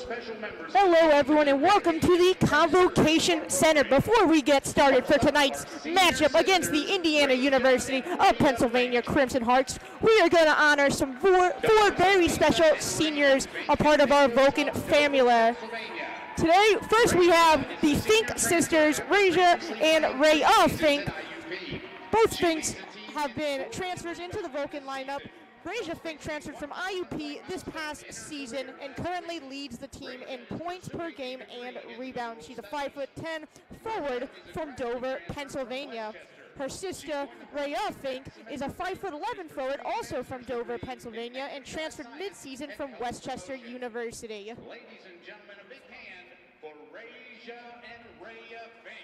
Hello everyone and welcome to the Convocation Center. Before we get started for tonight's matchup against the Indiana University of Pennsylvania Crimson Hearts, we are going to honor some four very special seniors, a part of our Vulcan family. Today, first we have the Fink sisters, Raja and Rhea Fink. Both Finks have been transfers into the Vulcan lineup. Raja Fink transferred from IUP this past season and currently leads the team in points per game and rebounds. She's a 5'10" forward from Dover, Pennsylvania. Her sister, Rhea Fink, is a 5'11" forward, also from Dover, Pennsylvania, and transferred mid-season from Westchester University. Ladies and gentlemen, a big hand for Raja and Rhea Fink.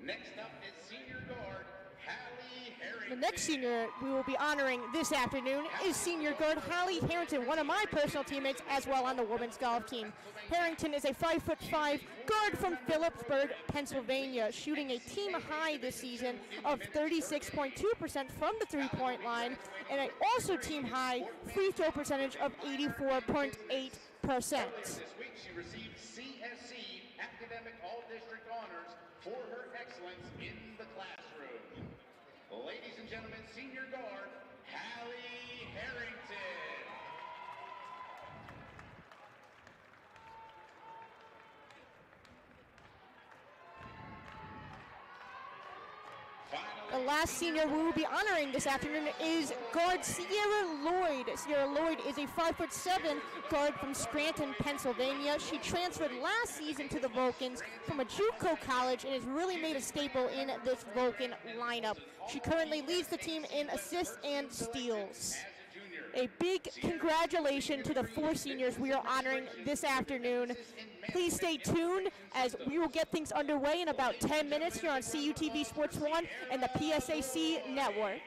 Next up is senior guard Hallie Harrington. The next senior we will be honoring this afternoon is senior guard Hallie Harrington, one of my personal teammates as well on the women's golf team. Harrington is a 5'5" guard from Phillipsburg, Pennsylvania, shooting a team high this season of 36.2% from the three-point line, and also team high free throw percentage of 84.8%. This week she received CSC Academic All-District Honors for her excellence in the classroom. Ladies and gentlemen, senior guard Hallie Harrington. The last senior we will be honoring this afternoon is guard Sierra Lloyd. Sierra Lloyd is a 5'7" guard from Scranton, Pennsylvania. She transferred last season to the Vulcans from a JUCO college and has really made a staple in this Vulcan lineup. She currently leads the team in assists and steals. A big congratulations to the four seniors we are honoring this afternoon. Please stay tuned as we will get things underway in about 10 minutes here on CUTV Sports 1 and the PSAC Network.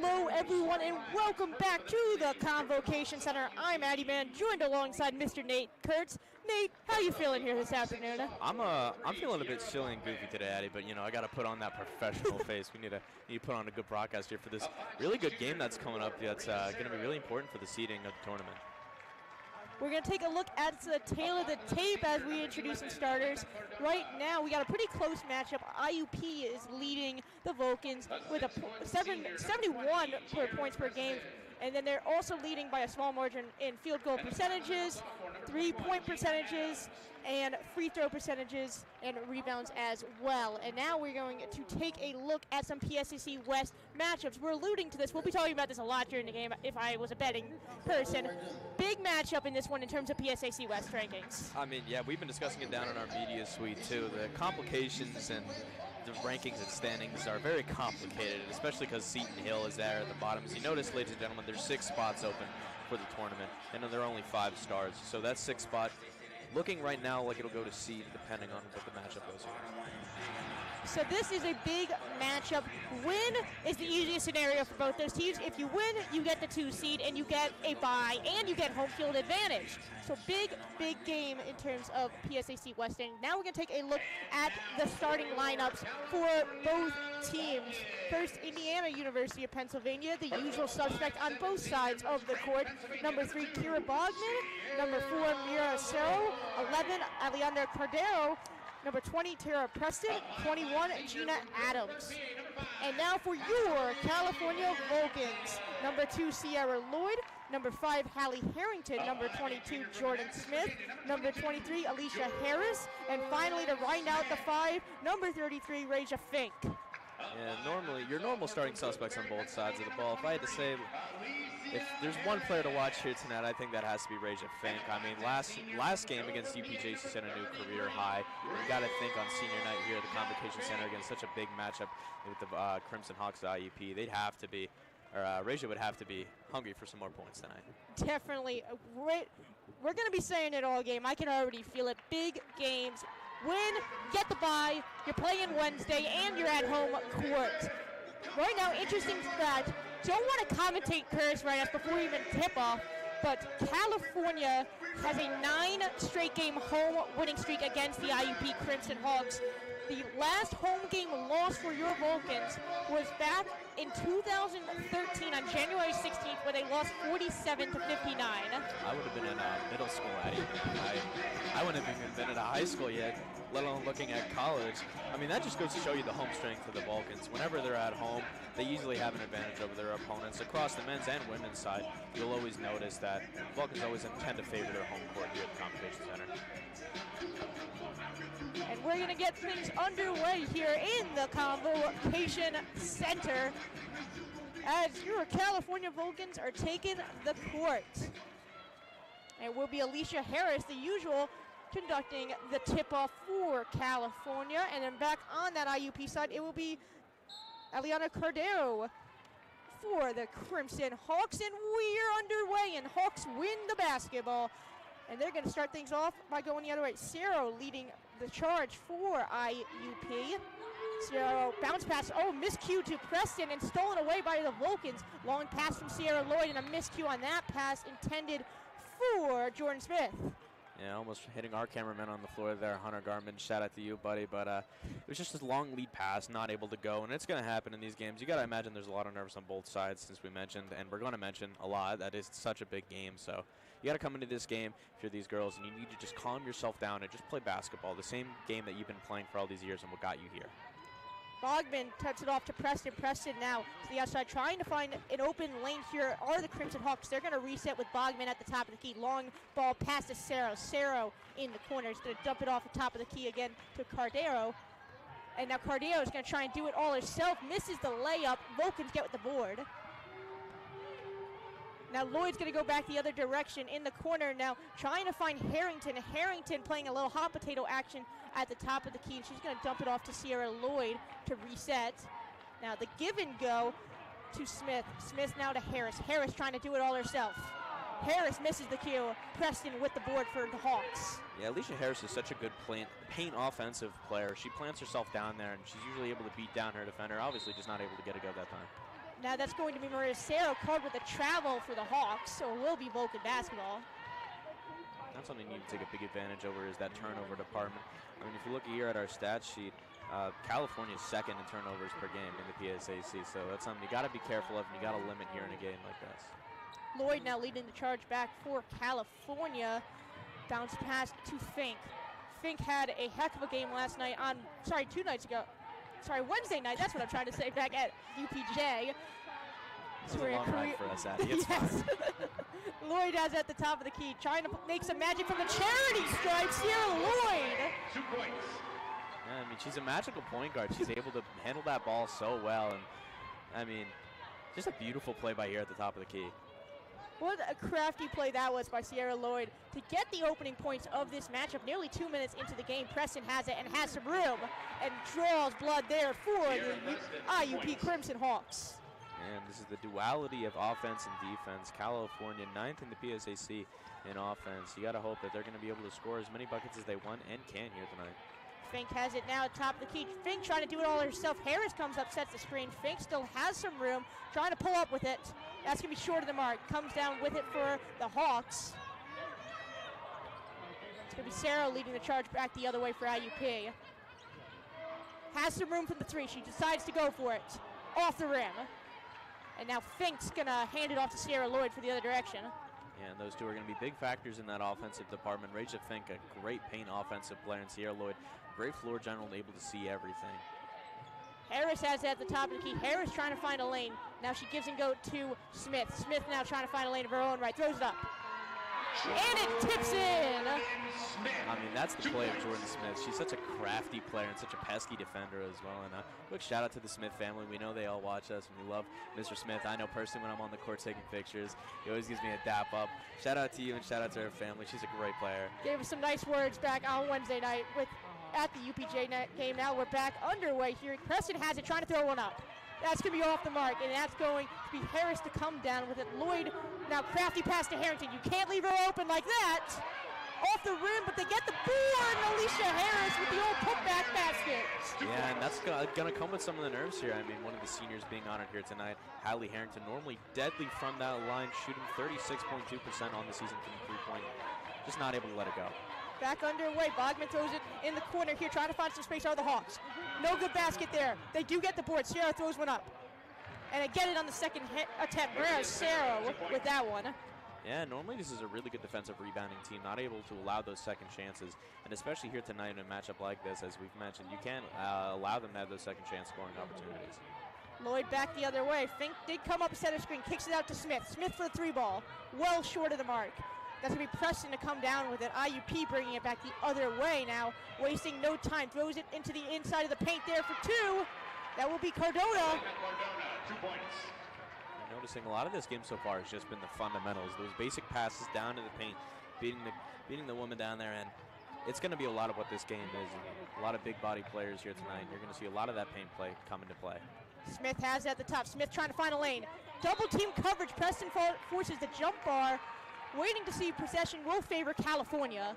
Hello, everyone, and welcome back to the Convocation Center. I'm Addy Man, joined alongside Mr. Nate Kurtz. Nate, how you feeling here this afternoon? I'm feeling a bit silly and goofy today, Addy, but I got to put on that professional face. We need to put on a good broadcast here for this really good game that's coming up. That's going to be really important for the seeding of the tournament. We're going to take a look at the tail of the tape as we introduce some starters. Right now, we got a pretty close matchup. IUP is leading the Vulcans with a 71 points per game. And then they're also leading by a small margin in field goal percentages, 3-point percentages, and free throw percentages and rebounds as well. And now we're going to take a look at some PSAC West matchups. We're alluding to this. We'll be talking about this a lot during the game if I was a betting person. Big matchup in this one in terms of PSAC West rankings. I mean, yeah, we've been discussing it down in our media suite too. The complications and the rankings and standings are very complicated, especially because Seton Hill is there at the bottom. As you notice, ladies and gentlemen, there's 6 spots open for the tournament, and there are only 5 stars. So that 6th spot looking right now like it'll go to seed, depending on what the matchup goes here. So this is a big matchup. Win is the easiest scenario for both those teams. If you win, you get the 2 seed, and you get a bye, and you get home field advantage. So big game in terms of PSAC West. And now we're going to take a look at the starting lineups for both teams. First, Indiana University of Pennsylvania, the usual suspect on both sides of the court. Number 3, Kira Bogman. Number 4, Mira Cerro. 11, Alejandra Cordero. Number 20, Tara Preston. 21, Gina Adams. And now for your California Vulcans. Number 2, Sierra Lloyd. Number 5, Hallie Harrington. Number 22, Jordan Smith. Number 23, Alicia Harris. And finally, to round out the 5, number 33, Raja Fink. Yeah, normally, your normal starting suspects on both sides of the ball. If I had to say, if there's one player to watch here tonight, I think that has to be Raja Fink. I mean, last game against UPJ, she set a new career high. You got to think on senior night here at the Convocation Center against such a big matchup with the Crimson Hawks at IUP. They'd have to be, or Raja would have to be hungry for some more points tonight. Definitely. We're going to be saying it all game. I can already feel it. Big games. Win, get the bye, you're playing Wednesday, and you're at home court. Right now, interesting fact, don't want to commentate curse right now before we even tip off, but California has a 9 straight game home winning streak against the IUP Crimson Hawks. The last home game loss for your Vulcans was back in 2013 on January 16th, where they lost 47-59. I would have been in middle school, Addy. I wouldn't have even been in a high school yet, let alone looking at college. I mean, that just goes to show you the home strength of the Vulcans. Whenever they're at home, they usually have an advantage over their opponents. Across the men's and women's side, you'll always notice that Vulcans always tend to favor their home court here at the Convocation Center. And we're going to get things underway here in the Convocation Center as your California Vulcans are taking the court. And will be Alicia Harris, the usual, conducting the tip-off for California. And then back on that IUP side, it will be Eliana Cordero for the Crimson Hawks. And we're underway, and Hawks win the basketball. And they're going to start things off by going the other way. Cerro leading the charge for IUP. Cerro bounce pass, miscue to Preston and stolen away by the Vulcans. Long pass from Sierra Lloyd and a miscue on that pass intended for Jordan Smith. Yeah, almost hitting our cameraman on the floor there, Hunter Garman. Shout out to you, buddy. But it was just this long lead pass, not able to go. And it's going to happen in these games. You got to imagine there's a lot of nerves on both sides, since we mentioned, and we're going to mention a lot. That is such a big game. So you got to come into this game if you're these girls, and you need to just calm yourself down and just play basketball, the same game that you've been playing for all these years and what got you here. Bogman cuts it off to Preston. Preston now to the outside, trying to find an open lane here are the Crimson Hawks. They're going to reset with Bogman at the top of the key. Long ball pass to Cerro. Cerro in the corner is going to dump it off the top of the key again to Cordero. And now Cordero is going to try and do it all herself. Misses the layup. Vulcans get with the board. Now Lloyd's going to go back the other direction in the corner now, trying to find Harrington. Harrington playing a little hot potato action at the top of the key, and she's going to dump it off to Sierra Lloyd to reset. Now the give and go to Smith. Smith now to Harris. Harris trying to do it all herself. Harris misses the cue. Preston with the board for the Hawks. Yeah, Alicia Harris is such a good paint offensive player. She plants herself down there, and she's usually able to beat down her defender. Obviously just not able to get a go that time. Now that's going to be Maria Serra caught with a travel for the Hawks, so it will be Vulcan basketball. That's something you need to take a big advantage over is that turnover department. I mean, if you look here at our stat sheet, California's second in turnovers per game in the PSAC, so that's something you got to be careful of and you got to limit here in a game like this. Lloyd now leading the charge back for California. Bounce pass to Fink. Fink had a heck of a game last night on, 2 nights ago. Wednesday night, that's what I'm trying to say, back at UPJ. It's a long night for us, Addy. It's yes. Lloyd has at the top of the key, trying to make some magic from the charity stripe. Sierra Lloyd. 2 points. Yeah, I mean, she's a magical point guard. She's able to handle that ball so well. And, I mean, just a beautiful play by here at the top of the key. What a crafty play that was by Sierra Lloyd to get the opening points of this matchup. Nearly 2 minutes into the game, Preston has it and has some room and draws blood there for the IUP Crimson Hawks. And this is the duality of offense and defense. California 9th in the PSAC in offense. You got to hope that they're going to be able to score as many buckets as they want and can here tonight. Fink has it now at top of the key. Fink trying to do it all herself. Harris comes up, sets the screen. Fink still has some room, trying to pull up with it. That's going to be short of the mark. Comes down with it for the Hawks. It's going to be Sarah leading the charge back the other way for IUP. Has some room from the three. She decides to go for it. Off the rim. And now Fink's going to hand it off to Sierra Lloyd for the other direction. Yeah, and those two are going to be big factors in that offensive department. Raja Fink, a great paint offensive player, and Sierra Lloyd, great floor general, and able to see everything. Harris has it at the top of the key. Harris trying to find a lane. Now she gives and go to Smith. Smith now trying to find a lane of her own right. Throws it up. And it tips in. I mean, that's the play of Jordan Smith. She's such a crafty player and such a pesky defender as well. And quick shout out to the Smith family. We know they all watch us and we love Mr. Smith. I know personally when I'm on the court taking pictures, he always gives me a dap up. Shout out to you and shout out to her family. She's a great player. Gave us some nice words back on Wednesday night at the UPJ game. Now we're back underway here. Preston has it, trying to throw one up. That's going to be off the mark, and that's going to be Harris to come down with it. Lloyd, now crafty pass to Harrington. You can't leave her open like that. Off the rim, but they get the board, and Alicia Harris with the old putback basket. Yeah, and that's going to come with some of the nerves here. I mean, one of the seniors being honored here tonight, Hallie Harrington, normally deadly from that line, shooting 36.2% on the season from the three-point. Just not able to let it go. Back underway. Bogman throws it in the corner here, trying to find some space. Are the Hawks. No good basket there. They do get the board. Sarah throws one up. And they get it on the second attempt. Whereas Sarah with that one. Yeah, normally this is a really good defensive rebounding team, not able to allow those second chances. And especially here tonight in a matchup like this, as we've mentioned, you can't allow them to have those second chance scoring opportunities. Lloyd back the other way. Fink did come up center screen, kicks it out to Smith. Smith for the three ball. Well short of the mark. That's going to be Preston to come down with it. IUP bringing it back the other way now, wasting no time. Throws it into the inside of the paint there for two. That will be Cardona. 2 points. You're noticing a lot of this game so far has just been the fundamentals. Those basic passes down to the paint, beating the woman down there, and it's going to be a lot of what this game is. A lot of big body players here tonight. You're going to see a lot of that paint play come into play. Smith has it at the top. Smith trying to find a lane. Double team coverage. Preston forces the jump bar. Waiting to see possession will favor California.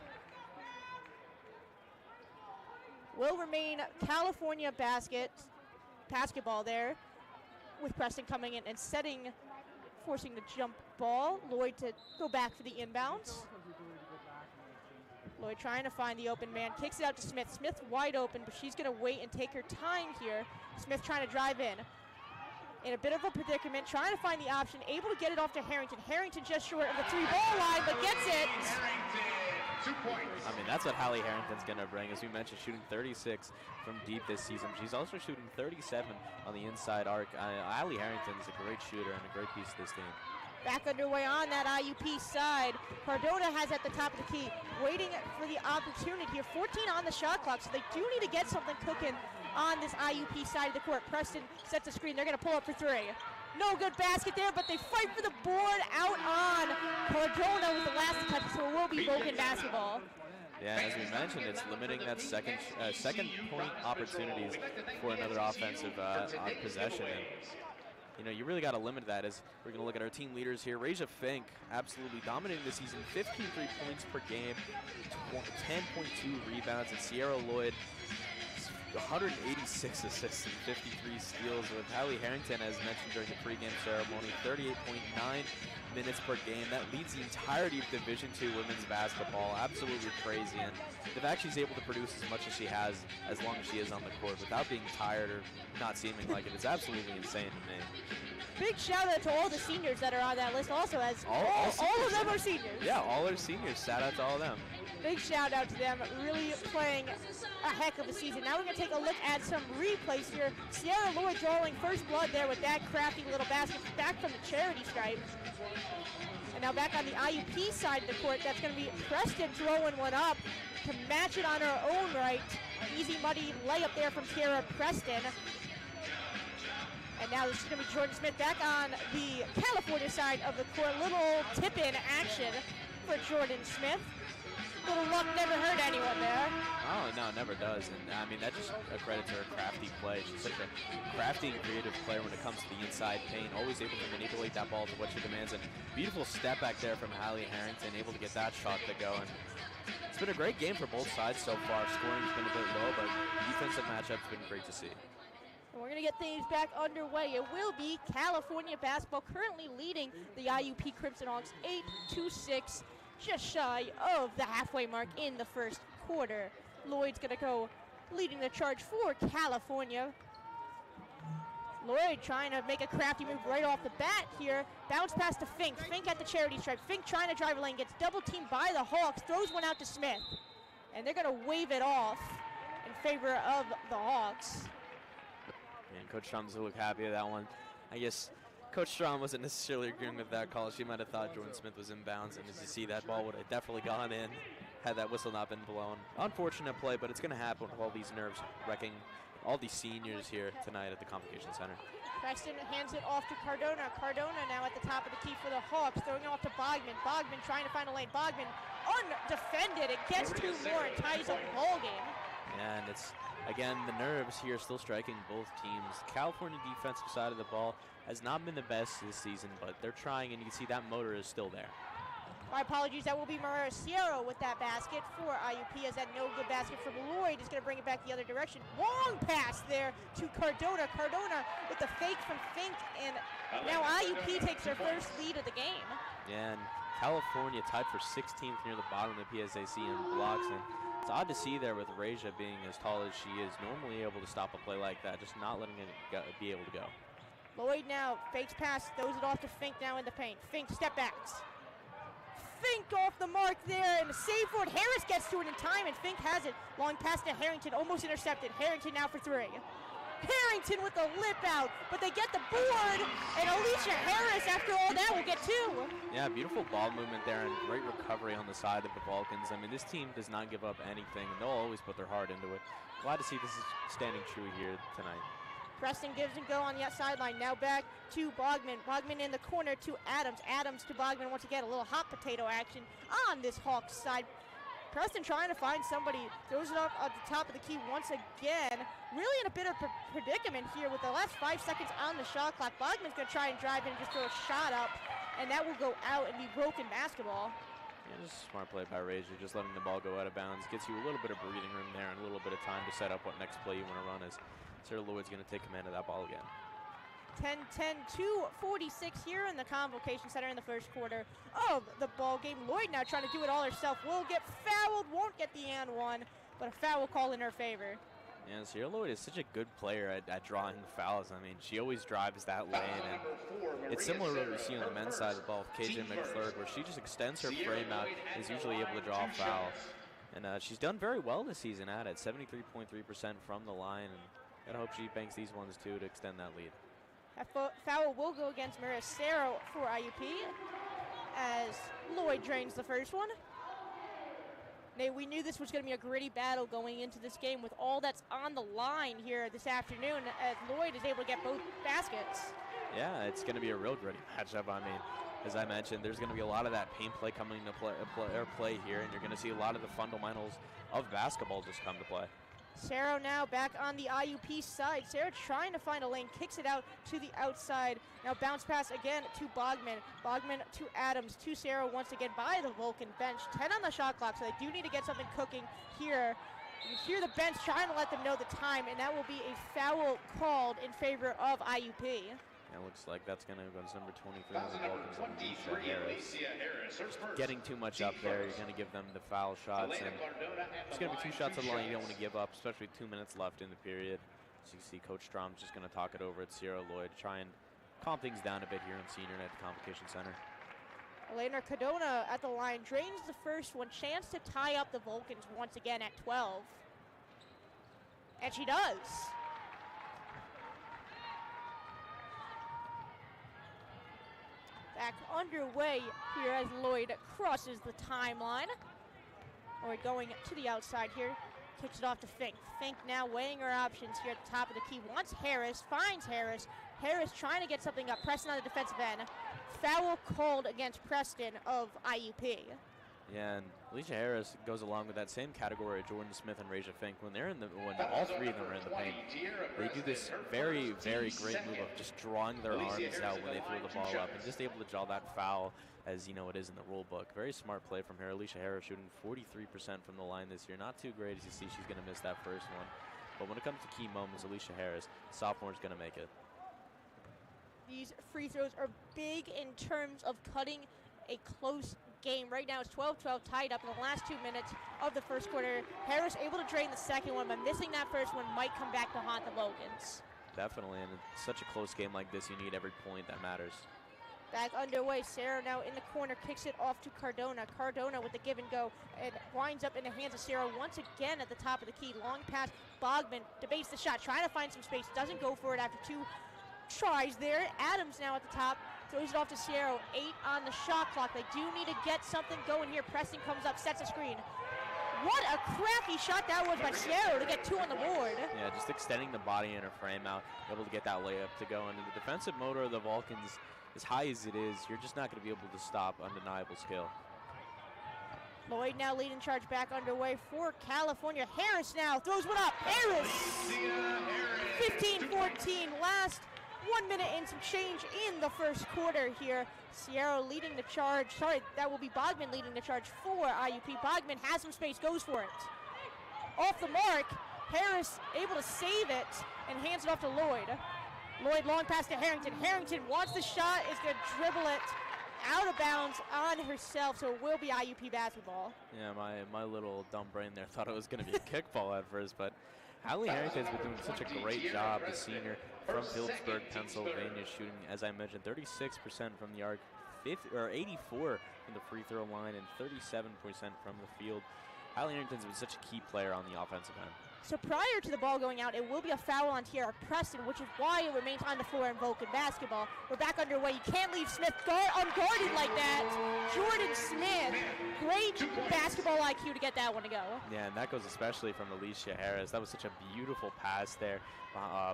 Will remain California basketball there with Preston coming in and forcing the jump ball. Lloyd to go back for the inbounds. Lloyd trying to find the open man, kicks it out to Smith. Smith wide open, but she's going to wait and take her time here. Smith trying to drive in a bit of a predicament, trying to find the option, able to get it off to Harrington. Harrington just short of the three-ball line, but gets it. 2 points. I mean, that's what Hallie Harrington's going to bring. As we mentioned, shooting 36 from deep this season. She's also shooting 37 on the inside arc. Hallie Harrington's a great shooter and a great piece of this team. Back underway on that IUP side. Cardona has at the top of the key, waiting for the opportunity here. 14 on the shot clock, so they do need to get something cooking on this IUP side of the court. Preston sets a screen. They're going to pull up for three. No good basket there, but they fight for the board out on Cardona with the last touch, so it will be Vulcan basketball. Yeah, as we mentioned, it's limiting that second point opportunities for another offensive possession. And, you know, you really got to limit that. As we're going to look at our team leaders here. Raja Fink absolutely dominating this season. 15 3 points per game, 10.2 rebounds, and Sierra Lloyd 186 assists and 53 steals with Hallie Harrington, as mentioned during the pregame ceremony, 38.9 minutes per game. That leads the entirety of Division II women's basketball. Absolutely crazy, and the fact she's able to produce as much as she has, as long as she is on the court, without being tired or not seeming like it, is absolutely insane to me. Big shout out to all the seniors that are on that list also, as all of them are seniors. Yeah, all are seniors. Shout out to all of them. Big shout out to them, really playing a heck of a season. Now we're going to take a look at some replays here. Sierra Lloyd drawing first blood there with that crafty little basket back from the charity stripe. And now back on the IUP side of the court, that's going to be Preston throwing one up to match it on her own right. Easy muddy layup there from Tierra Preston. And now this is going to be Jordan Smith back on the California side of the court. Little tip-in action for Jordan Smith. Little luck never hurt anyone there. Oh, no, it never does. And, I mean, that just accredits her crafty play. She's such a crafty and creative player when it comes to the inside paint, always able to manipulate that ball to what she demands. And beautiful step back there from Hallie Harrington, able to get that shot to go. And it's been a great game for both sides so far. Scoring's been a bit low, but defensive matchup's been great to see. And we're going to get things back underway. It will be California basketball currently leading the IUP Crimson Hawks 8-6. Just shy of the halfway mark in the first quarter. Lloyd's going to go leading the charge for California. Lloyd trying to make a crafty move right off the bat here. Bounce pass to Fink. Fink at the charity stripe. Fink trying to drive a lane, gets double teamed by the Hawks, throws one out to Smith. And they're going to wave it off in favor of the Hawks. And Coach Strom doesn't look happy at that one. I guess Coach Strom wasn't necessarily agreeing with that call. She might have thought Jordan Smith was inbounds, and as you see, that ball would have definitely gone in had that whistle not been blown. Unfortunate play, but it's going to happen with all these nerves wrecking all these seniors here tonight at the Convocation Center. Preston hands it off to Cardona. Cardona now at the top of the key for the Hawks, throwing it off to Bogman. Bogman trying to find a lane. Bogman undefended. It gets two more and ties up the ball game. And it's, again, the nerves here still striking both teams. The California defensive side of the ball has not been the best this season, but they're trying, and you can see that motor is still there. My apologies, that will be Mariah Sierra with that basket for IUP, as that no good basket from Lloyd is going to bring it back the other direction. Long pass there to Cardona. Cardona with the fake from Fink, and now IUP takes their first lead of the game. Yeah, and California tied for 16th near the bottom of the PSAC in blocks, and it's odd to see there with Raja being as tall as she is, normally able to stop a play like that, just not letting it be able to go. Lloyd now fakes pass, throws it off to Fink now in the paint. Fink step backs. Fink off the mark there, and the save for it. Harris gets to it in time, and Fink has it. Long pass to Harrington, almost intercepted. Harrington now for three. Harrington with the lip out, but they get the board, and Alicia Harris, after all that, will get two. Yeah, beautiful ball movement there, and great recovery on the side of the Vulcans. I mean, this team does not give up anything, and they'll always put their heart into it. Glad to see this is standing true here tonight. Preston gives and go on the sideline. Now back to Bogman. Bogman in the corner to Adams. Adams to Bogman once again. A little hot potato action on this Hawks side. Preston trying to find somebody. Throws it up at the top of the key once again. Really in a bit of predicament here with the last 5 seconds on the shot clock. Bogman's going to try and drive in and just throw a shot up, and that will go out and be broken basketball. Yeah, just a smart play by Razor, just letting the ball go out of bounds. Gets you a little bit of breathing room there and a little bit of time to set up what next play you want to run is. Sarah Lloyd's going to take command of that ball again. 10-10, 2:46 here in the Convocation Center in the first quarter of the ball game. Lloyd now trying to do it all herself. Will get fouled, won't get the and one, but a foul call in her favor. Yeah, Sierra Lloyd is such a good player at drawing fouls. I mean, she always drives that lane, and it's similar to what we see on the men's side of the ball with KJ McClurg, where she just extends her frame out and is usually able to draw a foul. And she's done very well this season at it, 73.3% from the line, and gotta hope she banks these ones too to extend that lead. That foul will go against Maricero for IUP as Lloyd drains the first one. Nate, we knew this was going to be a gritty battle going into this game with all that's on the line here this afternoon, as Lloyd is able to get both baskets. Yeah, it's going to be a real gritty matchup. I mean, as I mentioned, there's going to be a lot of that paint play coming to play here, and you're going to see a lot of the fundamentals of basketball just come to play. Cerro now back on the IUP side. Cerro trying to find a lane, kicks it out to the outside. Now bounce pass again to Bogman. Bogman to Adams, to Cerro once again by the Vulcan bench. 10 on the shot clock, so they do need to get something cooking here You hear the bench trying to let them know the time, and that will be a foul called in favor of IUP. It looks like that's going to go to number 23 on the Vulcans, Alicia Harris. Just getting too much up there, you're going to give them the foul shots, and it's going to be 2 shots on the line you don't want to give up, especially with 2 minutes left in the period. So you see Coach Strom's just going to talk it over at Sierra Lloyd, try and calm things down a bit here in Senior at the Convocation Center. Elena Cardona at the line drains the first one, chance to tie up the Vulcans once again at 12. And she does. Back underway here as Lloyd crosses the timeline. Lloyd going to the outside here, kicks it off to Fink. Fink now weighing her options here at the top of the key. Wants Harris, finds Harris. Harris trying to get something up, pressing on the defensive end. Foul called against Preston of IUP. Yeah, and Alicia Harris goes along with that same category of Jordan Smith and Raja Fink. When all 3 of them are in the paint, they do this very, very great move of just drawing their arms out when they throw the ball up and just able to draw that foul, as you know it is in the rule book. Very smart play from her. Alicia Harris shooting 43% from the line this year. Not too great, as you see she's going to miss that first one. But when it comes to key moments, Alicia Harris, sophomore, is going to make it. These free throws are big in terms of cutting a close game. Right now it's 12-12 tied up in the last 2 minutes of the first quarter. Harris able to drain the second one, but missing that first one might come back to haunt the Vulcans. Definitely, and in such a close game like this, you need every point that matters. Back underway, Sarah now in the corner, kicks it off to Cardona. Cardona with the give and go, and winds up in the hands of Sarah once again at the top of the key. Long pass, Bogman debates the shot, trying to find some space, doesn't go for it after 2 tries there. Adams now at the top, throws it off to Sierra. 8 on the shot clock. They do need to get something going here. Preston comes up, sets a screen. What a crappy shot that was by Sierra to get 2 on the board. Yeah, just extending the body and her frame out, able to get that layup to go. And the defensive motor of the Vulcans, as high as it is, you're just not going to be able to stop undeniable skill. Lloyd now leading charge back underway for California. Harris now throws one up. Harris! 15-14, last 1 minute and some change in the first quarter here. Sierra leading the charge. Sorry, that will be Bogman leading the charge for IUP. Bogman has some space, goes for it. Off the mark, Harris able to save it and hands it off to Lloyd. Lloyd long pass to Harrington. Harrington wants the shot, is going to dribble it out of bounds on herself, so it will be IUP basketball. Yeah, my little dumb brain there thought it was going to be a kickball at first, but Hallie Harrington's been doing such a great job, the senior from Phillipsburg, Pennsylvania, shooting, as I mentioned, 36% from the arc, 84 from the free throw line, and 37% from the field. Hallie Harrington's been such a key player on the offensive end. So prior to the ball going out, it will be a foul on Tiara Preston, which is why it remains on the floor in Vulcan basketball. We're back underway. You can't leave Smith unguarded like that. Jordan Smith, great basketball IQ to get that one to go. Yeah, and that goes especially from Alicia Harris. That was such a beautiful pass there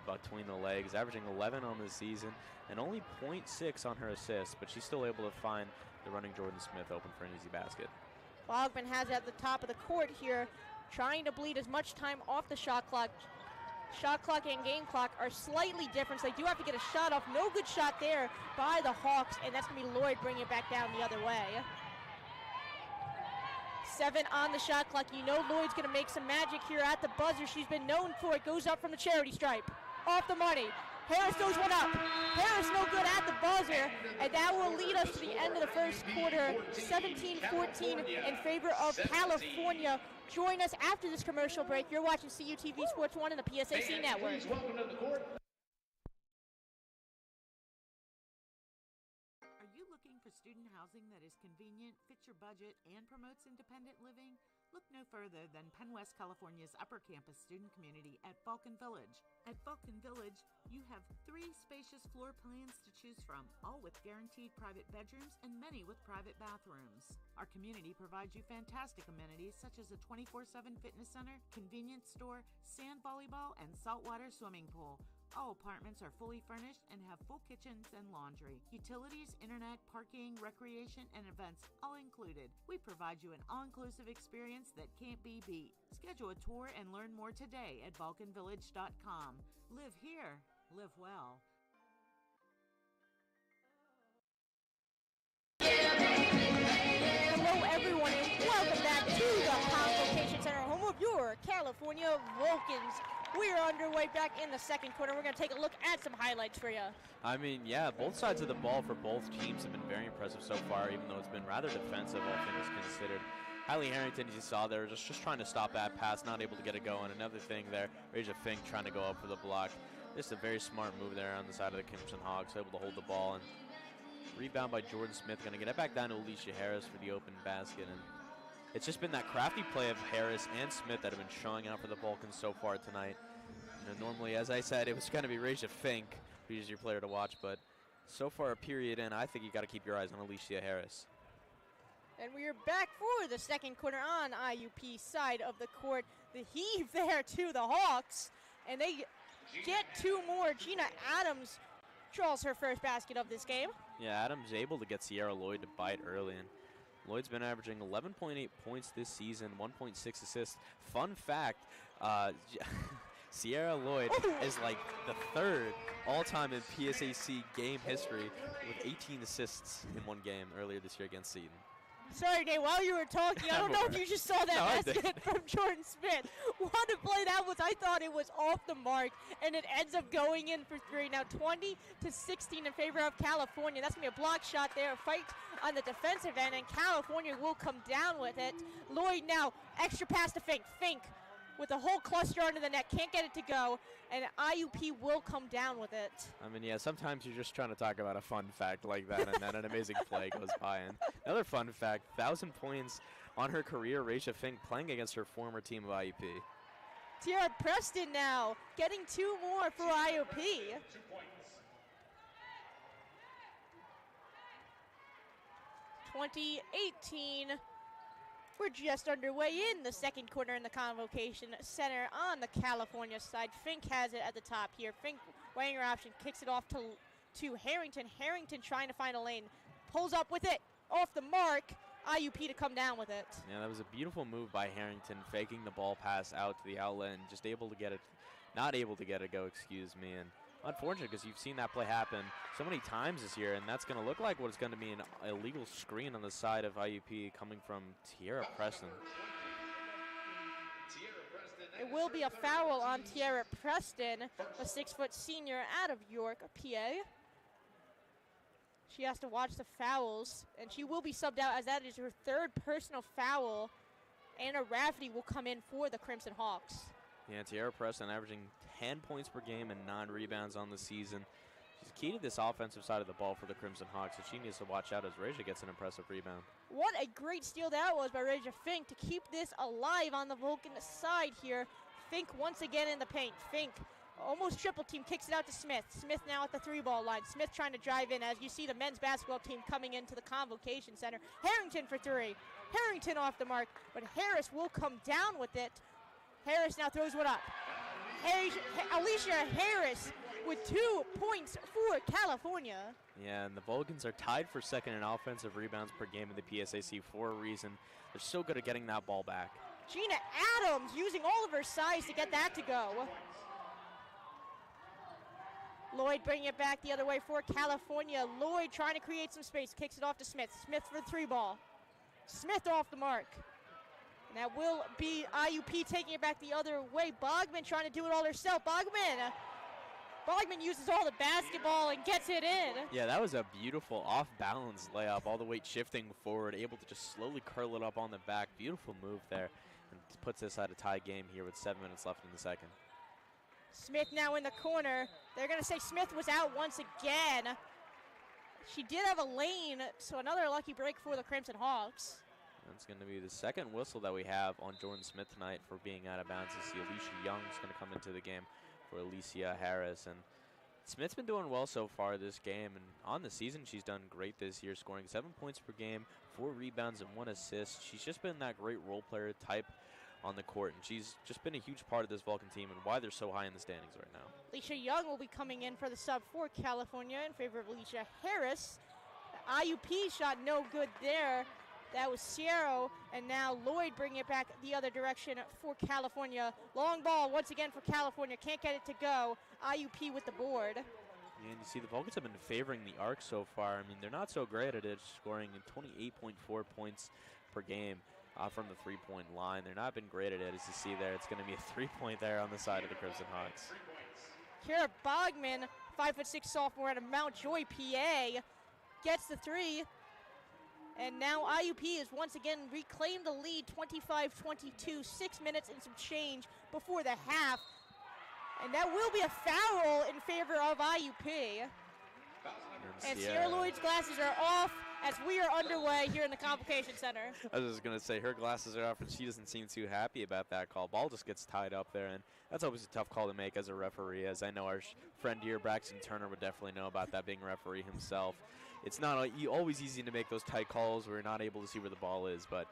between the legs, averaging 11 on the season and only 0.6 on her assists, but she's still able to find the running Jordan Smith open for an easy basket. Bogman has it at the top of the court here, trying to bleed as much time off the shot clock. Shot clock and game clock are slightly different, so they do have to get a shot off. No good shot there by the Hawks, and that's going to be Lloyd bringing it back down the other way. 7 on the shot clock. You know Lloyd's going to make some magic here at the buzzer. She's been known for it. Goes up from the charity stripe. Off the money. Harris throws one up. Harris no good at the buzzer, and that will lead us to the end of the first quarter, 17-14 in favor of California. Join us after this commercial break. You're watching CUTV Sports 1 and the PSAC Network. Are you looking for student housing that is convenient, fits your budget, and promotes independent living? Look no further than Penn West California's Upper Campus student community at Vulcan Village. At Vulcan Village, you have 3 spacious floor plans to choose from, all with guaranteed private bedrooms and many with private bathrooms. Our community provides you fantastic amenities such as a 24/7 fitness center, convenience store, sand volleyball, and saltwater swimming pool. All apartments are fully furnished and have full kitchens and laundry. Utilities, internet, parking, recreation, and events all included. We provide you an all-inclusive experience that can't be beat. Schedule a tour and learn more today at vulcanvillage.com. Live here. Live well. Hello everyone and welcome back to the Convocation Center, home of your California Vulcans. We are underway back in the second quarter. We're going to take a look at some highlights for you. I mean, yeah, both sides of the ball for both teams have been very impressive so far, even though it's been rather defensive, all things considered. Hallie Harrington, as you saw there, just trying to stop that pass, not able to get it going. Another thing there, Raja Fink trying to go up for the block. Just a very smart move there on the side of the Crimson Hawks, able to hold the ball. And rebound by Jordan Smith, going to get it back down to Alicia Harris for the open basket. And it's just been that crafty play of Harris and Smith that have been showing out for the Vulcans so far tonight. You know, normally, as I said, it was going to be Raja Fink, who's your player to watch, but so far a period in, I think you got to keep your eyes on Alicia Harris. And we are back for the second quarter on IUP side of the court. The heave there to the Hawks, and they get two more. Gina Adams draws her first basket of this game. Yeah, Adams able to get Sierra Lloyd to bite early, and Lloyd's been averaging 11.8 points this season, 1.6 assists. Fun fact, Sierra Lloyd is like the third all-time in PSAC game history with 18 assists in one game earlier this year against Seton. Sorry, Nate, while you were talking, I don't know if you just saw that basket from Jordan Smith. What a play that was. I thought it was off the mark, and it ends up going in for three. Now 20-16 in favor of California. That's going to be a block shot there, a fight on the defensive end, and California will come down with it. Lloyd now, extra pass to Fink. Fink with a whole cluster under the net, can't get it to go, and IUP will come down with it. I mean, yeah, sometimes you're just trying to talk about a fun fact like that, and then an amazing play goes by. And another fun fact, 1,000 points on her career, Raja Fink playing against her former team of IUP. Tiara Preston now getting two more for IUP. 2018. We're just underway in the second quarter in the Convocation Center on the California side. Fink has it at the top here. Fink weighing her option, kicks it off to Harrington. Harrington trying to find a lane, pulls up with it, off the mark. IUP to come down with it. Yeah, that was a beautiful move by Harrington, faking the ball pass out to the outlet and just able to get it, not able to get it go, excuse me. And unfortunate because you've seen that play happen so many times this year, and that's going to look like what it's going to be an illegal screen on the side of IUP coming from Tiara Preston. It will be a foul on Tiara Preston, a 6-foot senior out of York, PA. She has to watch the fouls, and she will be subbed out as that is her third personal foul. Anna Rafferty will come in for the Crimson Hawks. Yeah, Tiara Preston averaging 10 points per game and 9 rebounds on the season. She's key to this offensive side of the ball for the Crimson Hawks, so she needs to watch out as Raja gets an impressive rebound. What a great steal that was by Raja Fink to keep this alive on the Vulcan side here. Fink once again in the paint. Fink almost triple team, kicks it out to Smith. Smith now at the 3-ball line. Smith trying to drive in as you see the men's basketball team coming into the Convocation Center. Harrington for three. Harrington off the mark, but Harris will come down with it. Harris now throws one up. Alicia Harris with 2 points for California. Yeah, and the Vulcans are tied for second in offensive rebounds per game in the PSAC for a reason. They're so good at getting that ball back. Gina Adams using all of her size to get that to go. Lloyd bringing it back the other way for California. Lloyd trying to create some space, kicks it off to Smith. Smith for the 3-ball. Smith off the mark. And that will be IUP taking it back the other way. Bogman trying to do it all herself. Bogman uses all the basketball and gets it in. Yeah, that was a beautiful off-balance layup, all the weight shifting forward, able to just slowly curl it up on the back. Beautiful move there, and puts this at a tie game here with 7 minutes left in the second. Smith now in the corner. They're going to say Smith was out once again. She did have a lane, so another lucky break for the Crimson Hawks. That's going to be the second whistle that we have on Jordan Smith tonight for being out of bounds. You see Alicia Young is going to come into the game for Alicia Harris. And Smith's been doing well so far this game, and on the season she's done great this year, scoring 7 points per game, 4 rebounds and 1 assist. She's just been that great role player type on the court, and she's just been a huge part of this Vulcan team and why they're so high in the standings right now. Alicia Young will be coming in for the sub for California in favor of Alicia Harris. The IUP shot no good there. That was Sierra, and now Lloyd bringing it back the other direction for California. Long ball once again for California. Can't get it to go. IUP with the board. Yeah, and you see the Vulcans have been favoring the arc so far. I mean, they're not so great at it, scoring 28.4 points per game. from the three-point line. They're not been great at it, as you see there. It's going to be a three-point there on the side of the Crimson Hawks. Kara Bogman, 5'6" sophomore out of Mount Joy, PA, gets the three. And now IUP has once again reclaimed the lead, 25-22, 6 minutes and some change before the half. And that will be a foul in favor of IUP. And Sierra Lloyd's glasses are off as we are underway here in the Convocation Center. I was just going to say, her glasses are off, and she doesn't seem too happy about that call. Ball just gets tied up there, and that's always a tough call to make as a referee, as I know our friend here, Braxton Turner, would definitely know about that, being a referee himself. It's not always easy to make those tight calls where you're not able to see where the ball is, but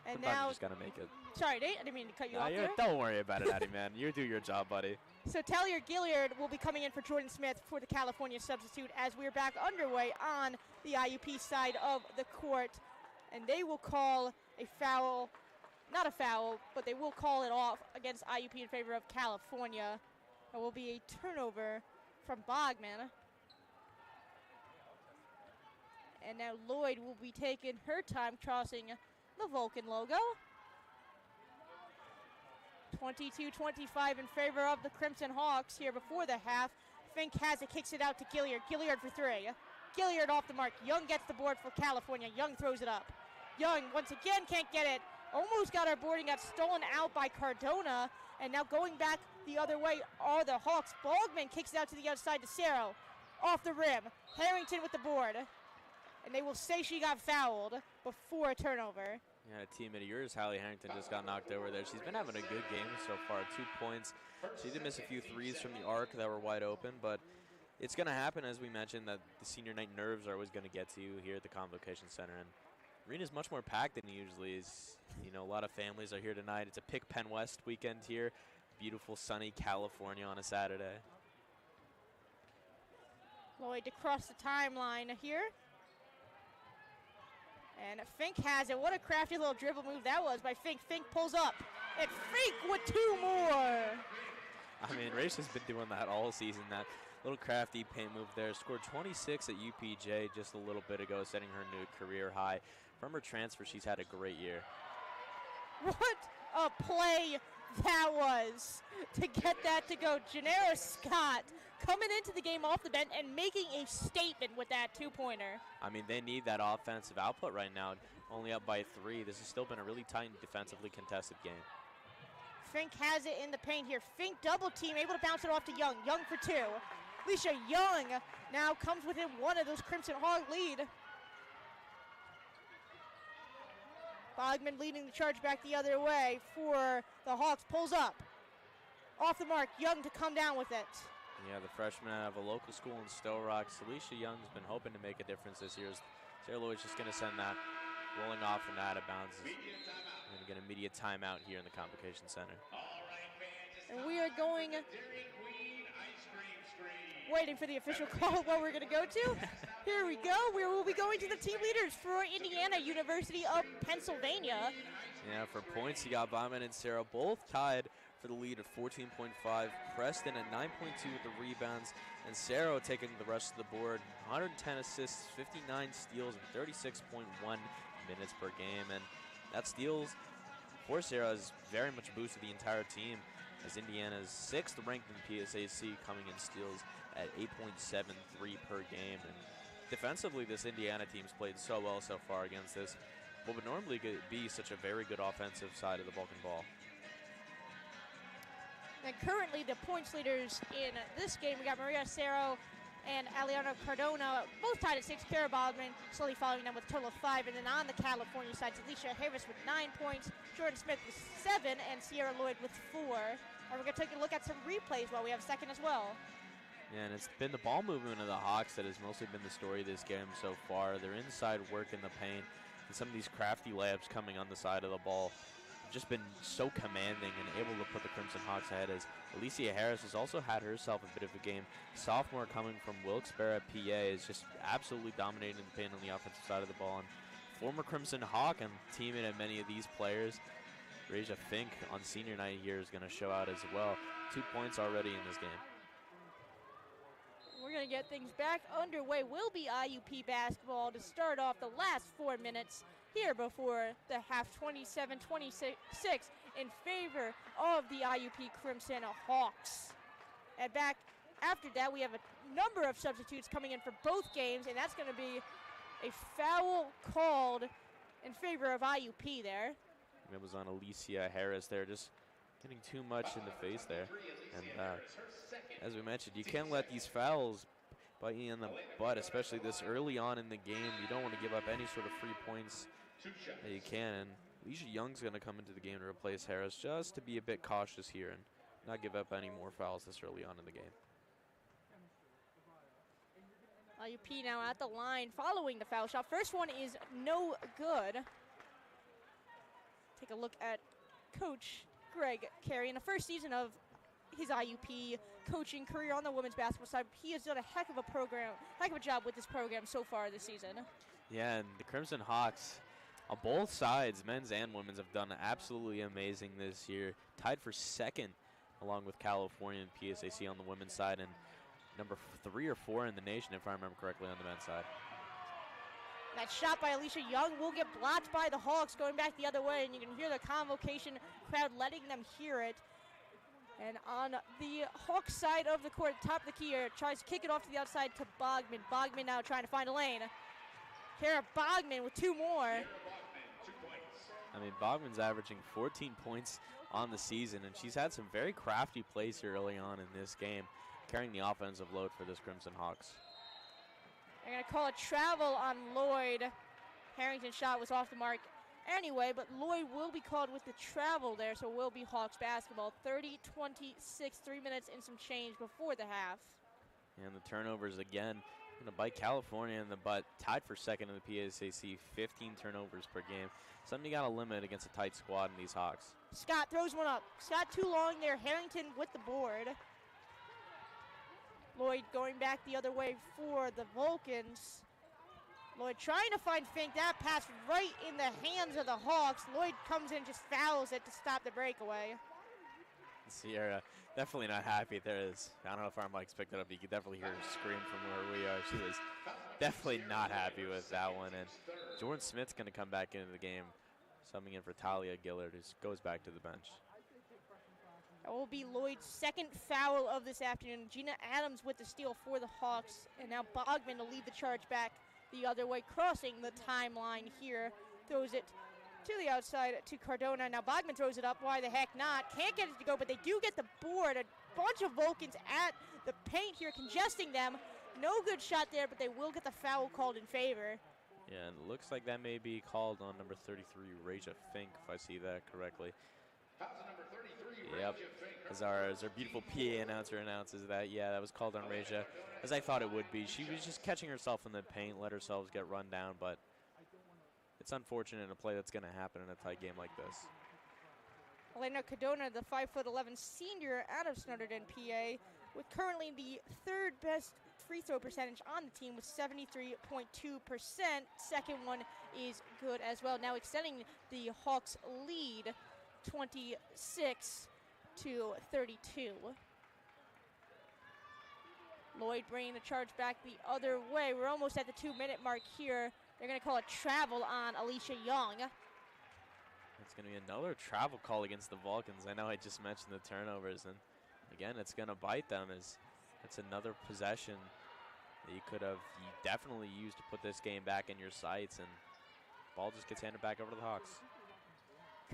and sometimes now, you just got to make it. Sorry, Nate, I didn't mean to cut you off there. Don't worry about it, Addie, man. You do your job, buddy. So Talia Gilliard will be coming in for Jordan Smith for the California substitute as we're back underway on the IUP side of the court. And they will call a foul, not a foul, but they will call it off against IUP in favor of California. It will be a turnover from Bogman. And now Lloyd will be taking her time crossing the Vulcan logo. 22-25 in favor of the Crimson Hawks here before the half. Fink has it, kicks it out to Gilliard. Gilliard for three. Gilliard off the mark. Young gets the board for California. Young throws it up. Young once again can't get it. Almost got our boarding, got stolen out by Cardona. And now going back the other way are the Hawks. Bogman kicks it out to the outside to Cerro. Off the rim. Harrington with the board. And they will say she got fouled before a turnover. Yeah, a teammate of yours, Hallie Harrington, just got knocked over there. She's been having a good game so far, 2 points. She did miss a few threes from the arc that were wide open, but it's going to happen, as we mentioned, that the senior night nerves are always going to get to you here at the Convocation Center. And arena's much more packed than it usually is. You know, a lot of families are here tonight. It's a Pick Penn West weekend here. Beautiful, sunny California on a Saturday. Lloyd to cross the timeline here. And Fink has it. What a crafty little dribble move that was by Fink. Fink pulls up. And Fink with 2 more. I mean, Raisha's been doing that all season. That little crafty paint move there. Scored 26 at UPJ just a little bit ago, setting her new career high. From her transfer, she's had a great year. What a play that was to get that to go. Janera Scott coming into the game off the bench and making a statement with that 2-pointer. I mean, they need that offensive output right now. Only up by 3. This has still been a really tight and defensively contested game. Fink has it in the paint here. Fink double team, able to bounce it off to Young. Young for 2. Alicia Young now comes within 1 of those Crimson Hawk lead. Bogman leading the charge back the other way for the Hawks. Pulls up. Off the mark. Young to come down with it. Yeah, the freshman out of a local school in Stowe Rocks. Alicia Young's been hoping to make a difference this year. Sarah Lloyd's just going to send that rolling off and out of bounds. We're going to get an immediate timeout here in the Convocation Center. And we are going, waiting for the official call of what we're going to go to. Here we go. We will be going to the team leaders for Indiana University of Pennsylvania. Yeah, for points, you got Bauman and Sarah both tied for the lead at 14.5. Preston at 9.2 with the rebounds, and Cerro taking the rest of the board. 110 assists, 59 steals, and 36.1 minutes per game. And that steals for Cerro has very much boosted the entire team, as Indiana's 6th ranked in PSAC, coming in steals at 8.73 per game. And defensively, this Indiana team's played so well so far against this what would normally be such a very good offensive side of the Vulcan ball. And currently the points leaders in this game, we got Maria Cerro and Aliana Cardona, both tied at 6. Kara Bogman slowly following them with a total of 5. And then on the California side, Alicia Harris with 9 points, Jordan Smith with 7, and Sierra Lloyd with 4. And we're going to take a look at some replays while we have a second as well. Yeah, and it's been the ball movement of the Hawks that has mostly been the story of this game so far. Their inside work in the paint and some of these crafty layups coming on the side of the ball have just been so commanding and able to put the Crimson Hawks ahead, as Alicia Harris has also had herself a bit of a game. Sophomore coming from Wilkes-Barre, PA, is just absolutely dominating the paint on the offensive side of the ball. And former Crimson Hawk and teammate of many of these players, Raja Fink on senior night here is going to show out as well. 2 points already in this game. We're going to get things back underway. Will be IUP basketball to start off the last 4 minutes here before the half, 27-26 in favor of the IUP Crimson Hawks. And back after that, we have a number of substitutes coming in for both games, and that's going to be a foul called in favor of IUP there. It was on Alicia Harris there, just getting too much in the face there. And as we mentioned, you can't let these fouls bite you in the butt, especially this early on in the game. You don't want to give up any sort of free points that you can. And Alicia Young's going to come into the game to replace Harris, just to be a bit cautious here and not give up any more fouls this early on in the game. IUP now at the line following the foul shot. First one is no good. Take a look at Coach Greg Carey in the first season of his IUP coaching career on the women's basketball side. He has done a heck of a job with this program so far this season. Yeah, and the Crimson Hawks on both sides, men's and women's, have done absolutely amazing this year. Tied for second along with California and PSAC on the women's side, and number 3 or 4 in the nation, if I remember correctly, on the men's side. That shot by Alicia Young will get blocked by the Hawks going back the other way, and you can hear the convocation crowd letting them hear it. And on the Hawks side of the court, top of the key here, tries to kick it off to the outside to Bogman. Bogman now trying to find a lane. Kara Bogman with 2 more. I mean, Bogman's averaging 14 points on the season, and she's had some very crafty plays here early on in this game, carrying the offensive load for this Crimson Hawks. They're going to call a travel on Lloyd. Harrington's shot was off the mark anyway, but Lloyd will be called with the travel there, so it will be Hawks basketball. 30-26, 3 minutes and some change before the half. And the turnovers again, going to bite California in the butt. Tied for second in the PSAC, 15 turnovers per game. Something you got to limit against a tight squad in these Hawks. Scott throws one up. Scott too long there. Harrington with the board. Lloyd going back the other way for the Vulcans. Lloyd trying to find Fink. That pass right in the hands of the Hawks. Lloyd comes in, just fouls it to stop the breakaway. Sierra definitely not happy. I don't know if our mics picked it up. You could definitely hear her scream from where we are. She was definitely not happy with that one. And Jordan Smith's going to come back into the game, subbing in for Talia Gillard, who goes back to the bench. That will be Lloyd's second foul of this afternoon. Gina Adams with the steal for the Hawks. And now Bogman to lead the charge back the other way, crossing the timeline here. Throws it to the outside to Cardona. Now Bogman throws it up. Why the heck not? Can't get it to go, but they do get the board. A bunch of Vulcans at the paint here, congesting them. No good shot there, but they will get the foul called in favor. Yeah, and it looks like that may be called on number 33, Raja Fink, if I see that correctly. Yep, as our beautiful PA announcer announces that, yeah, that was called on Raja, as I thought it would be. She was just catching herself in the paint, let herself get run down, but it's unfortunate in a play that's going to happen in a tight game like this. Elena Cardona, the 5'11" senior out of Snowden, PA, with currently the 3rd best free throw percentage on the team with 73.2%. Second one is good as well. Now extending the Hawks lead 26-32. Lloyd bringing the charge back the other way. We're almost at the 2-minute mark here. They're going to call a travel on Alicia Young. It's going to be another travel call against the Vulcans. I know I just mentioned the turnovers, and again, it's going to bite them. It's another possession that you could have definitely used to put this game back in your sights, and ball just gets handed back over to the Hawks.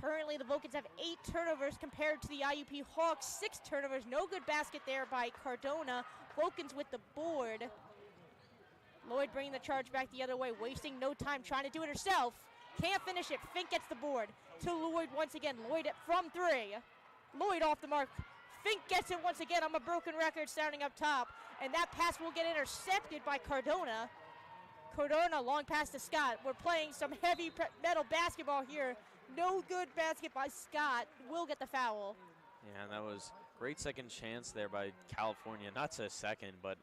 Currently, the Vulcans have 8 turnovers compared to the IUP Hawks. 6 turnovers. No good basket there by Cardona. Vulcans with the board. Lloyd bringing the charge back the other way, wasting no time, trying to do it herself. Can't finish it. Fink gets the board to Lloyd once again. Lloyd from 3. Lloyd off the mark. Fink gets it once again. I'm a broken record starting up top. And that pass will get intercepted by Cardona. Cardona, long pass to Scott. We're playing some heavy metal basketball here. No good basket by Scott. Will get the foul. Yeah, and that was great second chance there by California. Not to a second, but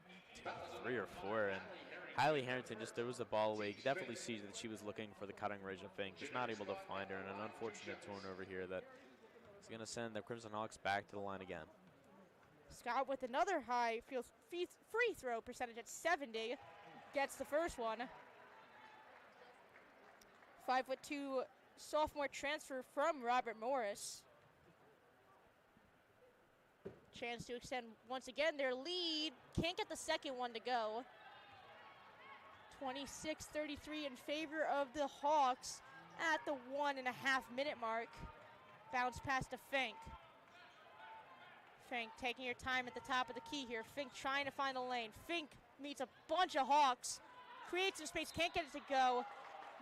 3 or 4. And Hailey Harrington just throws the ball away. You can definitely see that she was looking for the cutting Raja Fink. Just not able to find her, and an unfortunate turnover here that is going to send the Crimson Hawks back to the line again. Scott with another high free throw percentage at 70. Gets the first one. 5'2" sophomore transfer from Robert Morris. Chance to extend once again their lead. Can't get the second one to go. 26-33 in favor of the Hawks at the 1.5-minute mark. Bounce pass to Fink. Fink taking your time at the top of the key here. Fink trying to find the lane. Fink meets a bunch of Hawks. Creates some space, can't get it to go.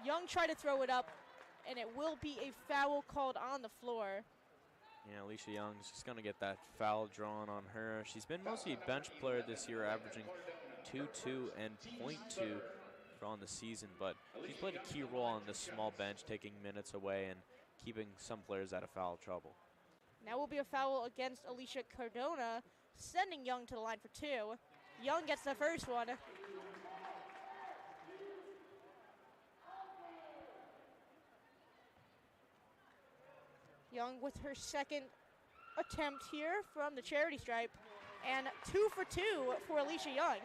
Young tried to throw it up, and it will be a foul called on the floor. Yeah, Alicia Young's just going to get that foul drawn on her. She's been mostly a bench player this year, averaging 2.2 and 0.2 on the season, but she's played a key role on this small bench, taking minutes away and keeping some players out of foul trouble. Now will be a foul against Alicia Cardona, sending Young to the line for 2. Young gets the first one. Young with her second attempt here from the charity stripe, and 2 for 2 for Alicia Young.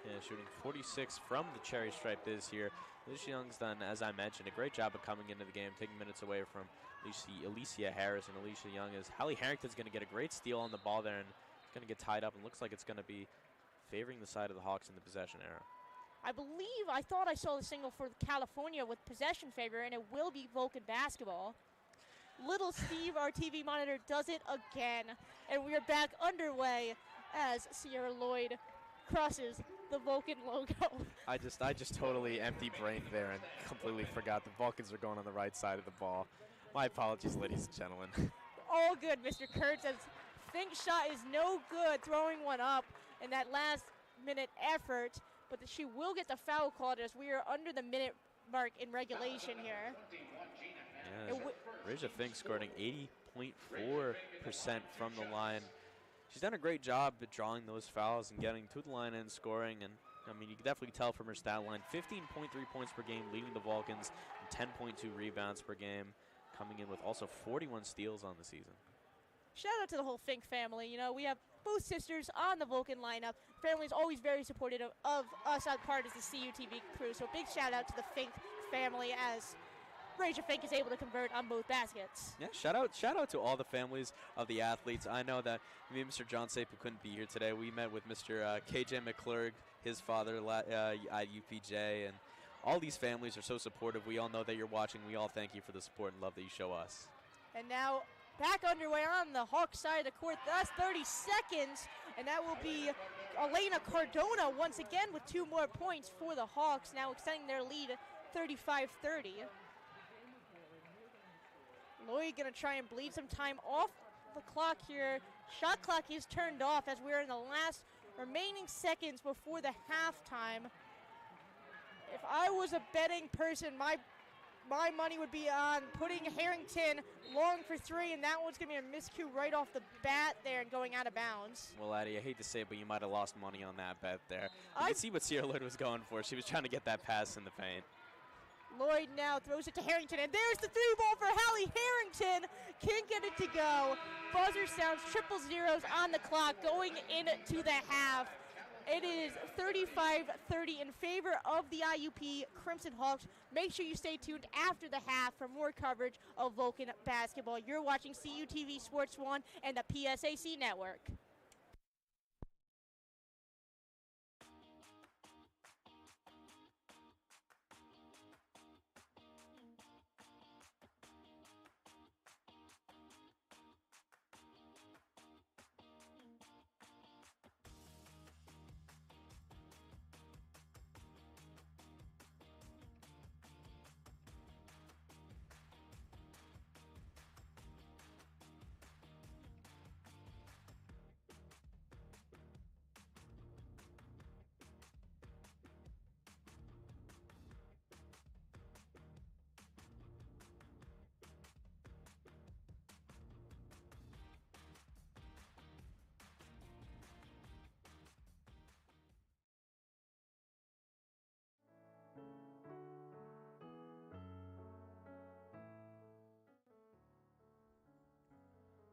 Yeah, shooting 46 from the cherry stripe this year. Alicia Young's done, as I mentioned, a great job of coming into the game, taking minutes away from Alicia Harris and Alicia Young. As Hallie Harrington's going to get a great steal on the ball there, and it's going to get tied up, and looks like it's going to be favoring the side of the Hawks in the possession era. I thought I saw the signal for California with possession favor, and it will be Vulcan basketball. Little Steve, our TV monitor, does it again, and we are back underway as Sierra Lloyd crosses the Vulcan logo. I just totally empty brained there and completely forgot the Vulcans are going on the right side of the ball. My apologies, ladies and gentlemen. All good, Mr. Kurtz, as Fink's shot is no good, throwing one up in that last minute effort, but she will get the foul called as we are under the minute mark in regulation here. Yeah, Rija Fink scored an 80.4% from the line. She's done a great job at drawing those fouls and getting to the line and scoring. And I mean, you can definitely tell from her stat line, 15.3 points per game, leading the Vulcans, and 10.2 rebounds per game, coming in with also 41 steals on the season. Shout out to the whole Fink family. You know, we have both sisters on the Vulcan lineup. Family is always very supportive of us as part of the CUTV crew. So big shout out to the Fink family as Rachel Fink is able to convert on both baskets. Yeah, shout out to all the families of the athletes. I know that me and Mr. John Sape, who couldn't be here today, we met with Mr. KJ McClurg, his father at UPJ, and all these families are so supportive. We all know that you're watching. We all thank you for the support and love that you show us. And now back underway on the Hawks side of the court. That's 30 seconds, and that will be Elena Cardona once again with 2 more points for the Hawks, now extending their lead 35-30. Lloyd gonna try and bleed some time off the clock here. Shot clock is turned off as we're in the last remaining seconds before the halftime. If I was a betting person, my money would be on putting Harrington long for 3, and that one's gonna be a miscue right off the bat there and going out of bounds. Well, Addie, I hate to say it, but you might have lost money on that bet there. You can see what Sierra Lloyd was going for. She was trying to get that pass in the paint. Lloyd now throws it to Harrington, and there's the 3-ball for Hallie Harrington. Can't get it to go. Buzzer sounds, triple zeros on the clock going into the half. It is 35-30 in favor of the IUP Crimson Hawks. Make sure you stay tuned after the half for more coverage of Vulcan basketball. You're watching CUTV Sports 1 and the PSAC Network.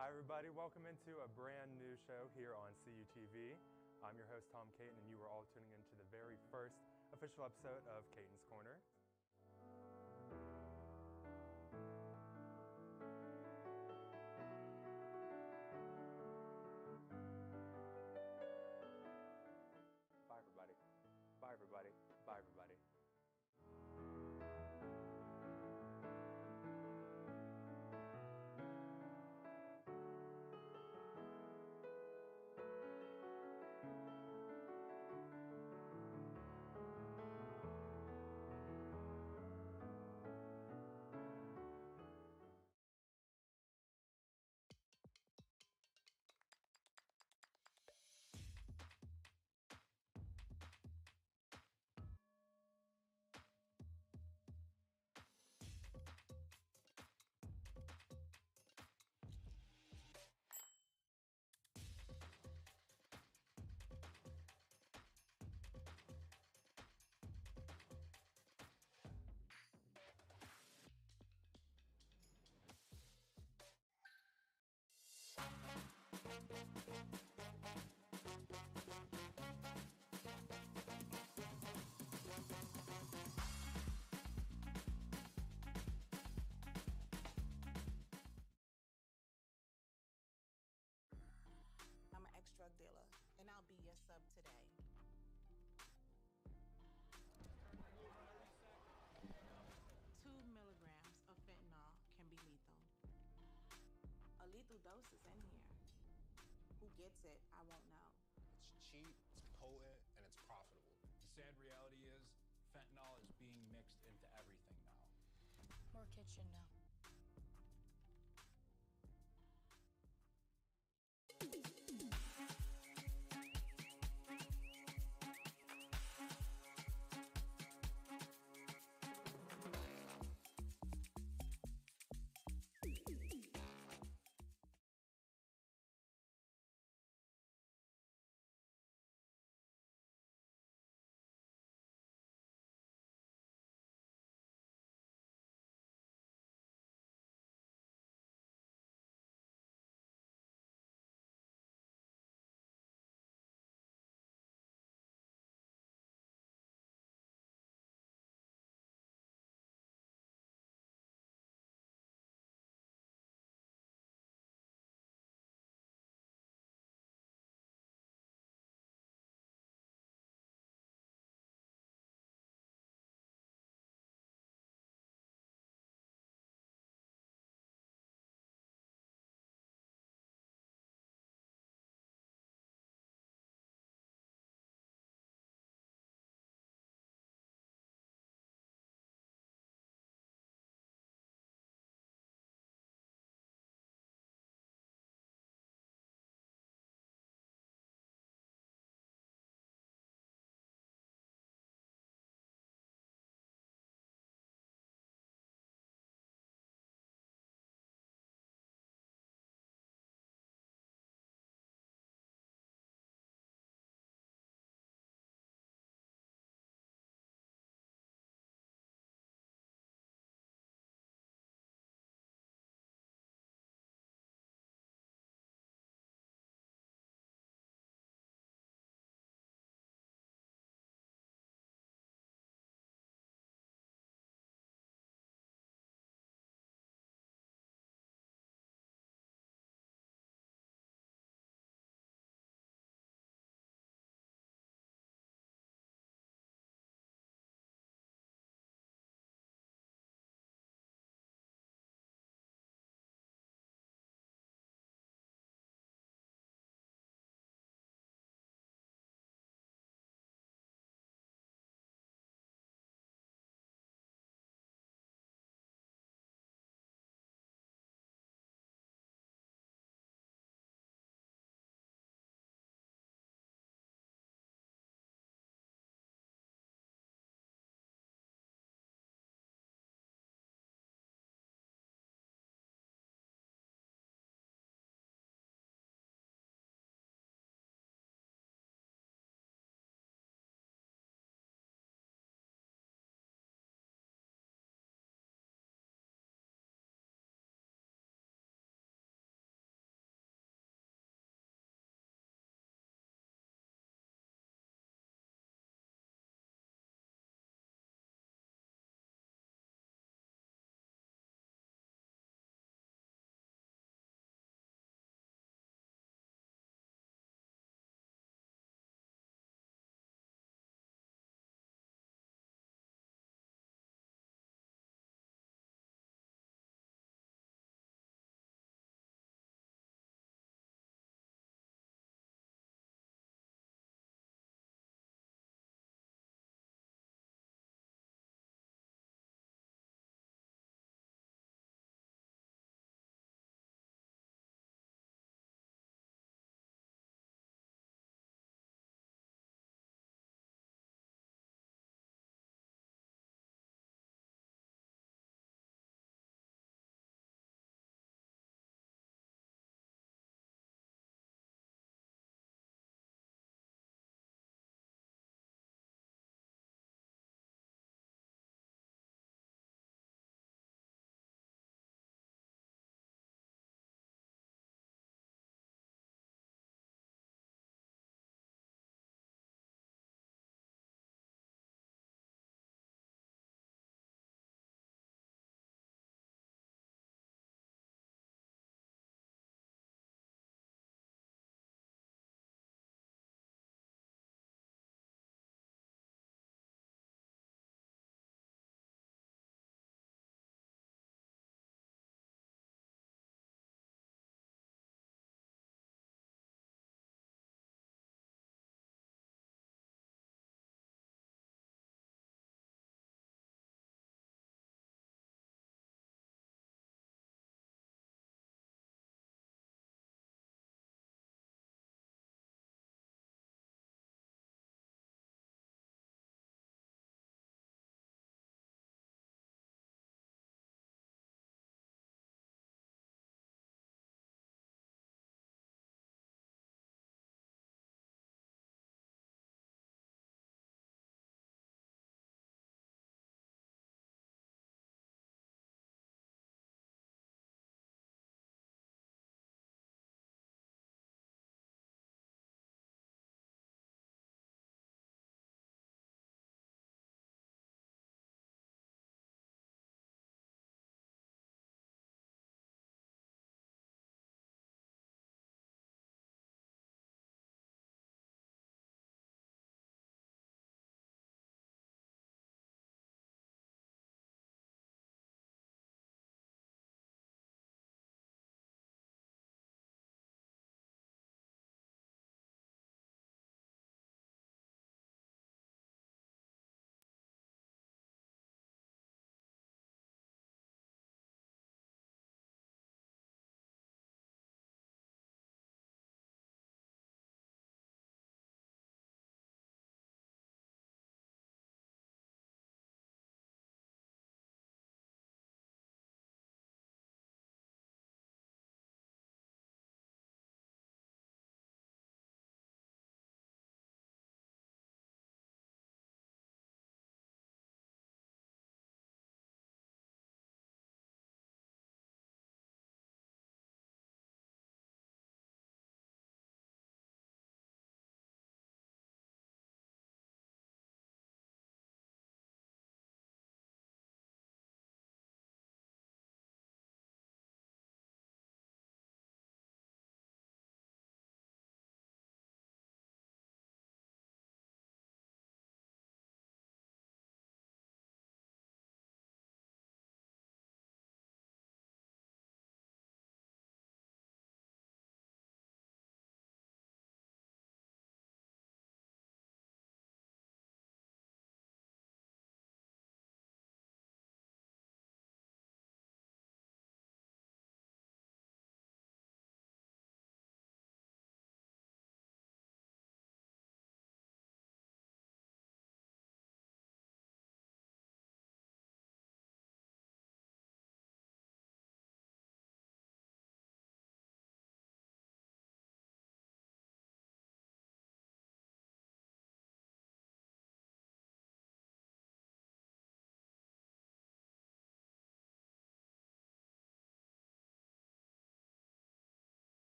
Hi everybody, welcome into a brand new show here on CUTV. I'm your host Tom Caton, and you are all tuning into the very first official episode of Caton's Corner. Bye, everybody. Bye, everybody. Bye, everybody. I'm an ex-drug dealer, and I'll be your sub today. 2 milligrams of fentanyl can be lethal. A lethal dose is in here. Who gets it, I won't know. It's cheap, it's potent, and it's profitable. The sad reality is fentanyl is being mixed into everything now. More kitchen now.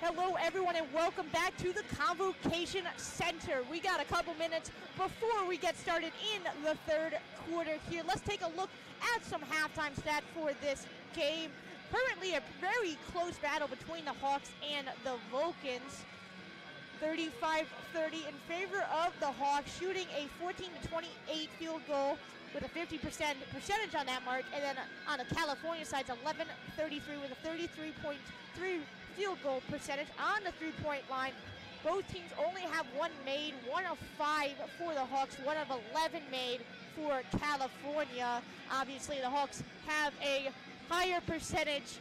Hello, everyone, and welcome back to the Convocation Center. We got a couple minutes before we get started in the third quarter here. Let's take a look at some halftime stats for this game. Currently a very close battle between the Hawks and the Vulcans. 35-30 in favor of the Hawks, shooting a 14-28 field goal with a 50% percentage on that mark. And then on the California side, it's 11-33 with a 33.3 field goal percentage on the three-point line. Both teams only have one made, 1 of 5 for the Hawks, 1 of 11 made for California. Obviously, the Hawks have a higher percentage,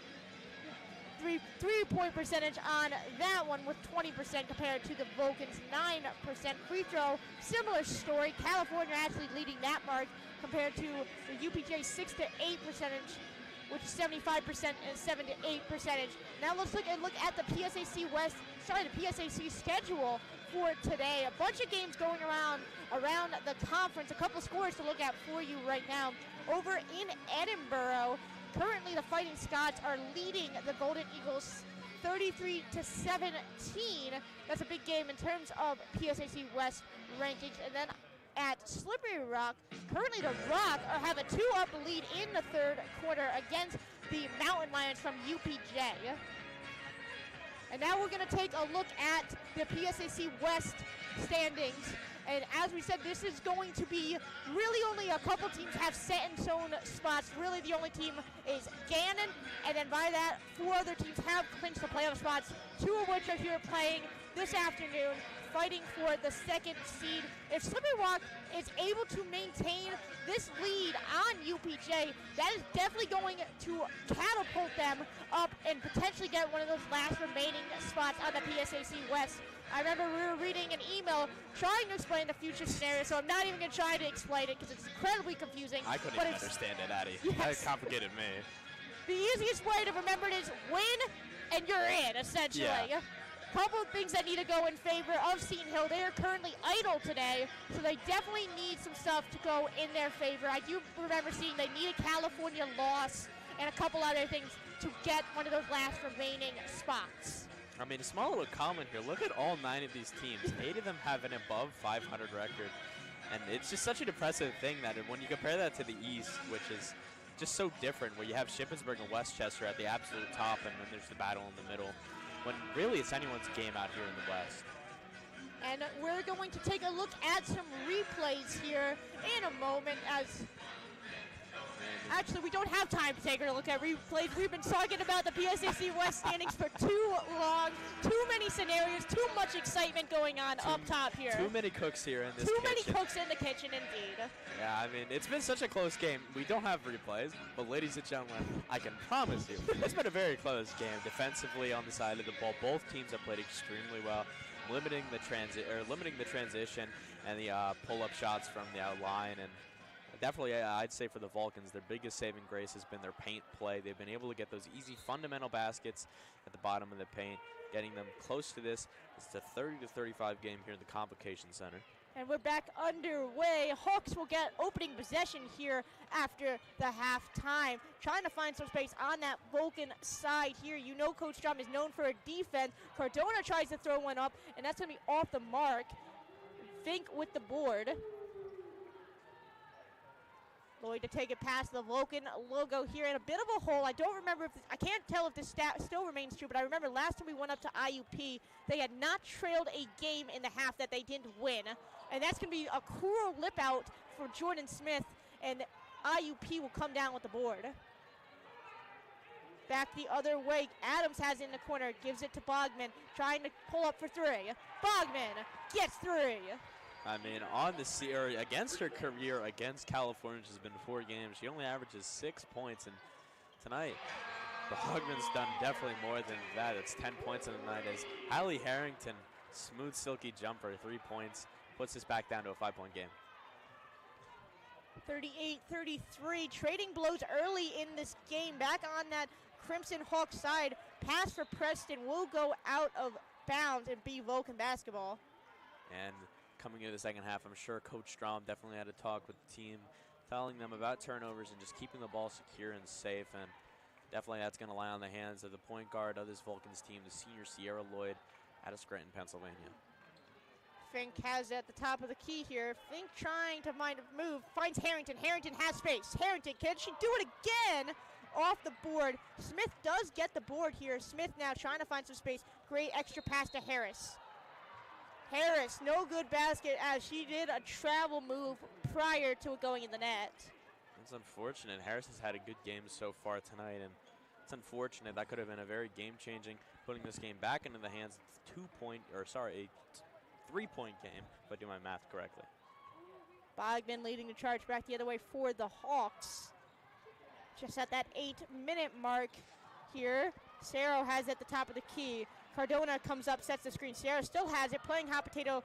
three-point percentage on that one with 20% compared to the Vulcans' 9% free throw. Similar story, California actually leading that mark compared to the UPJ 6-8 percentage, which is 75% and 7-8 percentage. Now let's look at the PSAC the PSAC schedule for today. A bunch of games going around the conference. A couple scores to look at for you right now. Over in Edinburgh, currently the Fighting Scots are leading the Golden Eagles 33-17. That's a big game in terms of PSAC West rankings. And then at Slippery Rock, currently the Rock have a 2-up lead in the third quarter against the Mountain Lions from UPJ. And now we're going to take a look at the PSAC West standings. And as we said, this is going to be really only a couple teams have set in stone spots. Really the only team is Gannon. And then by that, 4 other teams have clinched the playoff spots, 2 of which are here playing this afternoon, fighting for the second seed. If Slippery Rock is able to maintain this lead on UPJ, that is definitely going to catapult them up and potentially get one of those last remaining spots on the PSAC West. I remember we were reading an email trying to explain the future scenario, so I'm not even going to try to explain it because it's incredibly confusing. I couldn't even understand it, Addie. Yes. That complicated me. The easiest way to remember it is win and you're in, essentially. Yeah. Couple of things that need to go in favor of Seton Hill. They are currently idle today, so they definitely need some stuff to go in their favor. I do remember seeing they need a California loss and a couple other things to get one of those last remaining spots. I mean, a small little comment here. Look at all 9 of these teams. 8 of them have an above 500 record. And it's just such an impressive thing that when you compare that to the East, which is just so different, where you have Shippensburg and Westchester at the absolute top, and then there's the battle in the middle, when really it's anyone's game out here in the West. And we're going to take a look at some replays here in a moment as... Actually, we don't have time to take a look at replays. We've been talking about the PSAC West standings for too long. Too many scenarios, too much excitement going on up top here. Too many cooks here in this Too kitchen. many cooks in the kitchen, indeed. Yeah, I mean, it's been such a close game. We don't have replays, but ladies and gentlemen, I can promise you, it's been a very close game. Defensively on the side of the ball, both teams have played extremely well, limiting the transition and the pull-up shots from the line. And definitely, I'd say for the Vulcans, their biggest saving grace has been their paint play. They've been able to get those easy fundamental baskets at the bottom of the paint, getting them close to this. It's a 30-35 game here in the Convocation Center. And we're back underway. Hawks will get opening possession here after the halftime. Trying to find some space on that Vulcan side here. You know Coach Strom is known for a defense. Cardona tries to throw one up, and that's going to be off the mark. Fink with the board. Lloyd to take it past the Vulcan logo here in a bit of a hole. I don't remember if this, I can't tell if this stat still remains true, but I remember last time we went up to IUP, they had not trailed a game in the half that they didn't win. And that's going to be a cruel lip out for Jordan Smith, and IUP will come down with the board. Back the other way, Adams has it in the corner, gives it to Bogman, trying to pull up for 3. Bogman gets 3. I mean, against her career against California, which has been 4 games, she only averages 6 points. And tonight, Bogman's done definitely more than that. It's 10 points in the night as Hallie Harrington, smooth, silky jumper, 3 points, puts us back down to a 5-point game. 38-33, trading blows early in this game. Back on that Crimson Hawk side, pass for Preston will go out of bounds and be Vulcan basketball. And coming into the second half, I'm sure Coach Strom definitely had a talk with the team, telling them about turnovers and just keeping the ball secure and safe. And definitely that's going to lie on the hands of the point guard of this Vulcans team, the senior Sierra Lloyd out of Scranton, Pennsylvania. Fink has it at the top of the key here. Fink trying to find a move, finds Harrington. Harrington has space. Harrington, can she do it again? Off the board. Smith does get the board here. Smith now trying to find some space. Great extra pass to Harris. Harris, no good basket as she did a travel move prior to it going in the net. It's unfortunate. Harris has had a good game so far tonight, and it's unfortunate. That could have been a very game-changing, putting this game back into the hands of a 3-point game, if I do my math correctly. Bogman leading the charge back the other way for the Hawks. Just at that 8-minute mark here. Cerro has it at the top of the key. Cardona comes up, sets the screen. Cerro still has it, playing hot potato.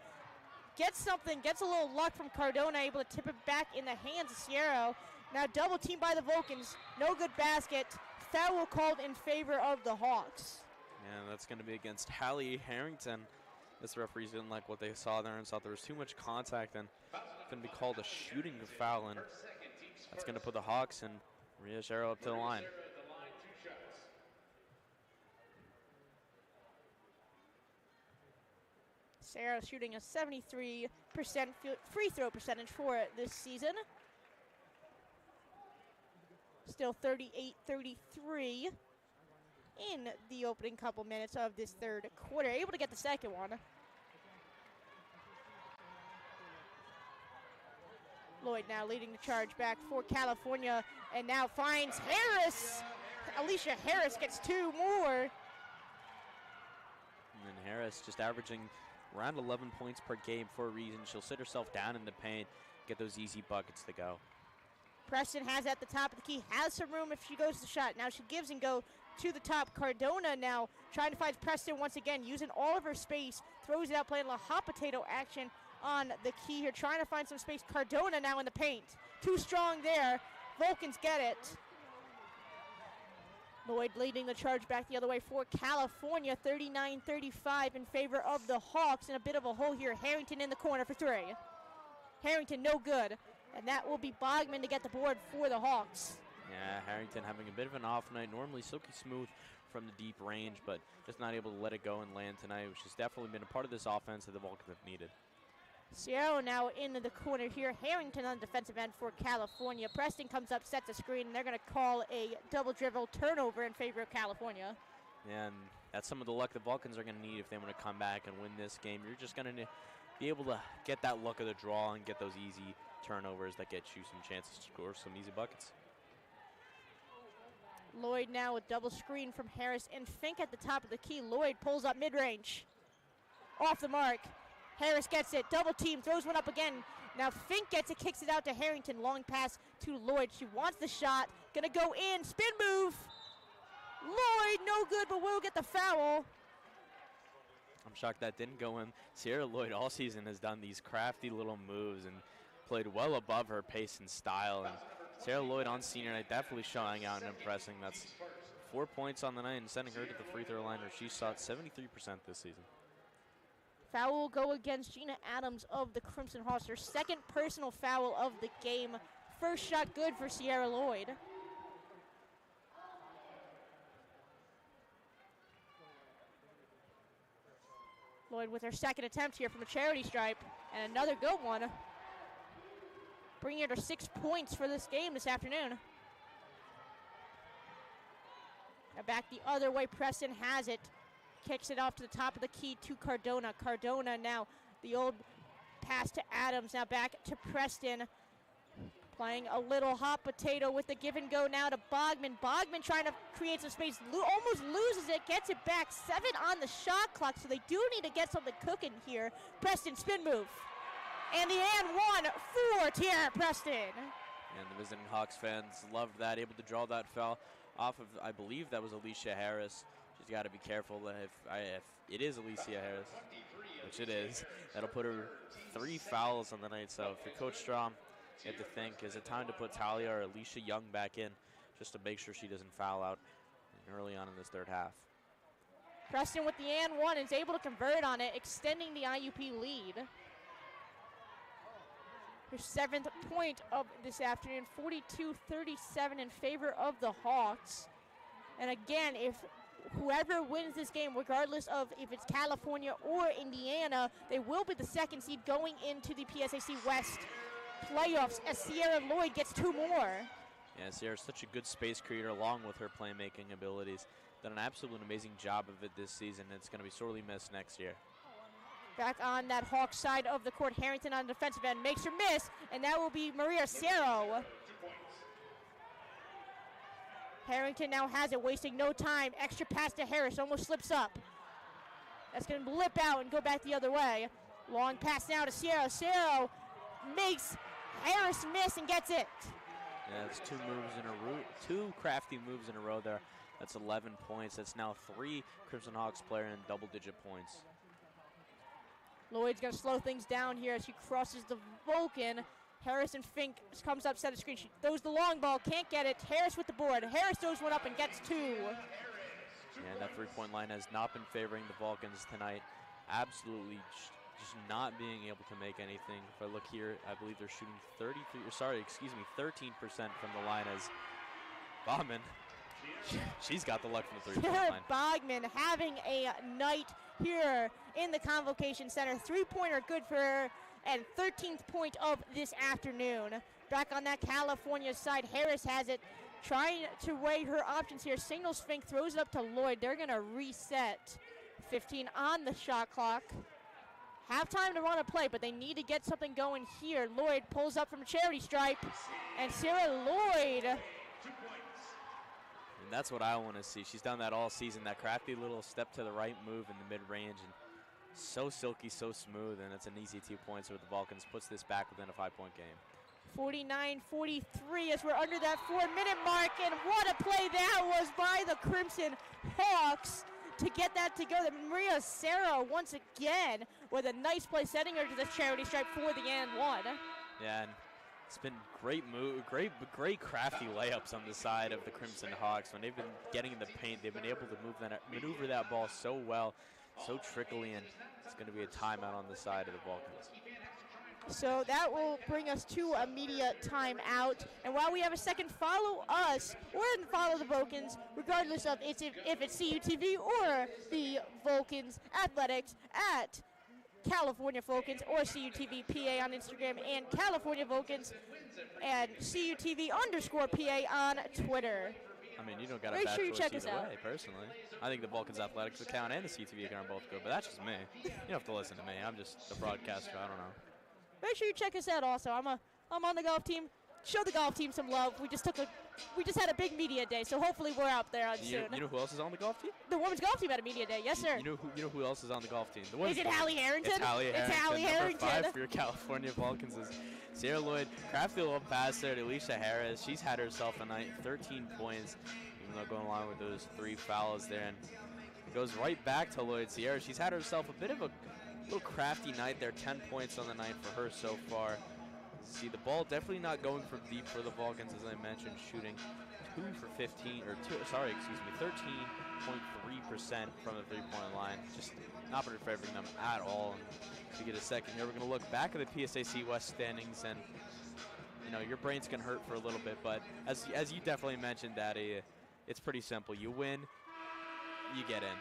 Gets something, gets a little luck from Cardona, able to tip it back in the hands of Cerro. Now double teamed by the Vulcans. No good basket. Foul called in favor of the Hawks. And that's going to be against Hallie Harrington. This referees didn't like what they saw there and thought there was too much contact and going to be called a shooting foul. And that's going to put the Hawks and Maria Cerro up to the line. Cerro shooting a 73% free throw percentage for this season. Still 38-33 in the opening couple minutes of this third quarter. Able to get the second one. Lloyd now leading the charge back for California and now finds Harris. Alicia Harris gets 2 more. And then Harris just averaging around 11 points per game for a reason. She'll sit herself down in the paint, get those easy buckets to go. Preston has at the top of the key, has some room if she goes to the shot. Now she gives and go to the top. Cardona now trying to find Preston once again, using all of her space, throws it out, playing a little hot potato action on the key here, trying to find some space. Cardona now in the paint. Too strong there. Vulcans get it. Lloyd leading the charge back the other way for California, 39-35 in favor of the Hawks. In a bit of a hole here. Harrington in the corner for 3. Harrington no good. And that will be Bogman to get the board for the Hawks. Yeah, Harrington having a bit of an off night. Normally silky smooth from the deep range, but just not able to let it go and land tonight, which has definitely been a part of this offense that the Vulcans have needed. Sierra now into the corner here. Harrington on the defensive end for California. Preston comes up, sets a screen, and they're going to call a double dribble turnover in favor of California. And that's some of the luck the Vulcans are going to need if they want to come back and win this game. You're just going to be able to get that luck of the draw and get those easy turnovers that get you some chances to score some easy buckets. Lloyd now with double screen from Harris and Fink at the top of the key. Lloyd pulls up mid-range. Off the mark. Harris gets it, double team, throws one up again. Now Fink gets it, kicks it out to Harrington. Long pass to Lloyd. She wants the shot, gonna go in, spin move. Lloyd, no good, but will get the foul. I'm shocked that didn't go in. Sierra Lloyd all season has done these crafty little moves and played well above her pace and style. And Sierra Lloyd on senior night definitely showing out and impressing. That's 4 points on the night and sending her to the free throw line where she shot 73% this season. Foul will go against Gina Adams of the Crimson Hawks. Her second personal foul of the game. First shot good for Sierra Lloyd. Lloyd with her second attempt here from a charity stripe. And another good one. Bringing her to 6 points for this game this afternoon. Now back the other way, Preston has it. Kicks it off to the top of the key to Cardona. Cardona now, the old pass to Adams. Now back to Preston. Playing a little hot potato with the give and go now to Bogman. Bogman trying to create some space. Almost loses it, gets it back. 7 on the shot clock, so they do need to get something cooking here. Preston, spin move. And the and one for Tiara Preston. And the visiting Hawks fans loved that, able to draw that foul off of, I believe that was Alicia Harris. She's got to be careful that if it is Alicia Harris, which it is, that'll put her 3 fouls on the night. So for Coach Strom, you have to think, is it time to put Talia or Alicia Young back in just to make sure she doesn't foul out early on in this third half? Preston with the and one is able to convert on it, extending the IUP lead. Her 7th point of this afternoon, 42-37 in favor of the Hawks. And again, if whoever wins this game, regardless of if it's California or Indiana, they will be the second seed going into the PSAC West playoffs as Sierra Lloyd gets 2 more. Yeah, Sierra's such a good space creator along with her playmaking abilities. Done an absolute amazing job of it this season. It's going to be sorely missed next year. Back on that Hawks side of the court, Harrington on the defensive end makes her miss, and that will be Maria Cerro. Harrington now has it, wasting no time. Extra pass to Harris, almost slips up. That's going to blip out and go back the other way. Long pass now to Cerro. Cerro makes Harris miss and gets it. Yeah, it's 2 moves in a row, 2 crafty moves in a row there. That's 11 points. That's now 3 Crimson Hawks player in double-digit points. Lloyd's going to slow things down here as she crosses the Vulcan. Harrison Fink comes up center screen. She throws the long ball, can't get it. Harris with the board. Harris throws one up and gets 2. Yeah, and that 3-point line has not been favoring the Vulcans tonight. Absolutely just not being able to make anything. If I look here, I believe they're shooting 13% from the line as Bauman. She's got the luck from the 3-point line. Bogman having a night here in the Convocation Center. 3-pointer good for her, and 13th point of this afternoon. Back on that California side, Harris has it, trying to weigh her options here. Signals Fink, throws it up to Lloyd. They're going to reset. 15 on the shot clock. Have time to run a play, but they need to get something going here. Lloyd pulls up from a charity stripe, and Sarah Lloyd. And that's what I want to see. She's done that all season, that crafty little step to the right move in the mid-range, and so silky, so smooth, and it's an easy 2 points with the Vulcans. Puts this back within a 5-point game. 49-43 as we're under that 4-minute mark, and what a play that was by the Crimson Hawks to get that to go. Maria Cerro once again with a nice play, setting her to the charity stripe for the and 1. Yeah, and it's been great move, great crafty layups on the side of the Crimson Hawks. When they've been getting in the paint, they've been able to maneuver that ball so well, so trickly, and it's going to be a timeout on the side of the Vulcans. So that will bring us to a media timeout. And while we have a second, follow us or follow the Vulcans, regardless of if it's CUTV or the Vulcans Athletics at California Vulcans or CUTV PA on Instagram, and California Vulcans and CUTV_PA on Twitter. I mean, you don't got to Make bad sure you choice check either us out. way, personally. I think the Vulcans Athletics account and the CTV account are both good, but that's just me. You don't have to listen to me. I'm just a broadcaster. I don't know. Make sure you check us out also. I'm on the golf team. Show the golf team some love. We just had a big media day, so hopefully we're out there soon. You know who else is on the golf team? The women's golf team had a media day. Yes, sir. You know who else is on the golf team? Is it Hallie Harrington? It's Hallie Harrington. It's Hallie Harrington. Number 5 for your California Vulcans is Sierra Lloyd. Crafty little pass there to Alicia Harris. She's had herself a night, 13 points, even though going along with those 3 fouls there. And it goes right back to Lloyd Sierra. She's had herself a bit of a little crafty night there, 10 points on the night for her so far. See, the ball definitely not going from deep for the Vulcans, as I mentioned, shooting 13.3% from the 3-point line. Just not been favoring them at all. And if you get a second here, we're going to look back at the PSAC West standings, and you know, your brains can hurt for a little bit, but as you definitely mentioned, Daddy, it's pretty simple. You win, you get in.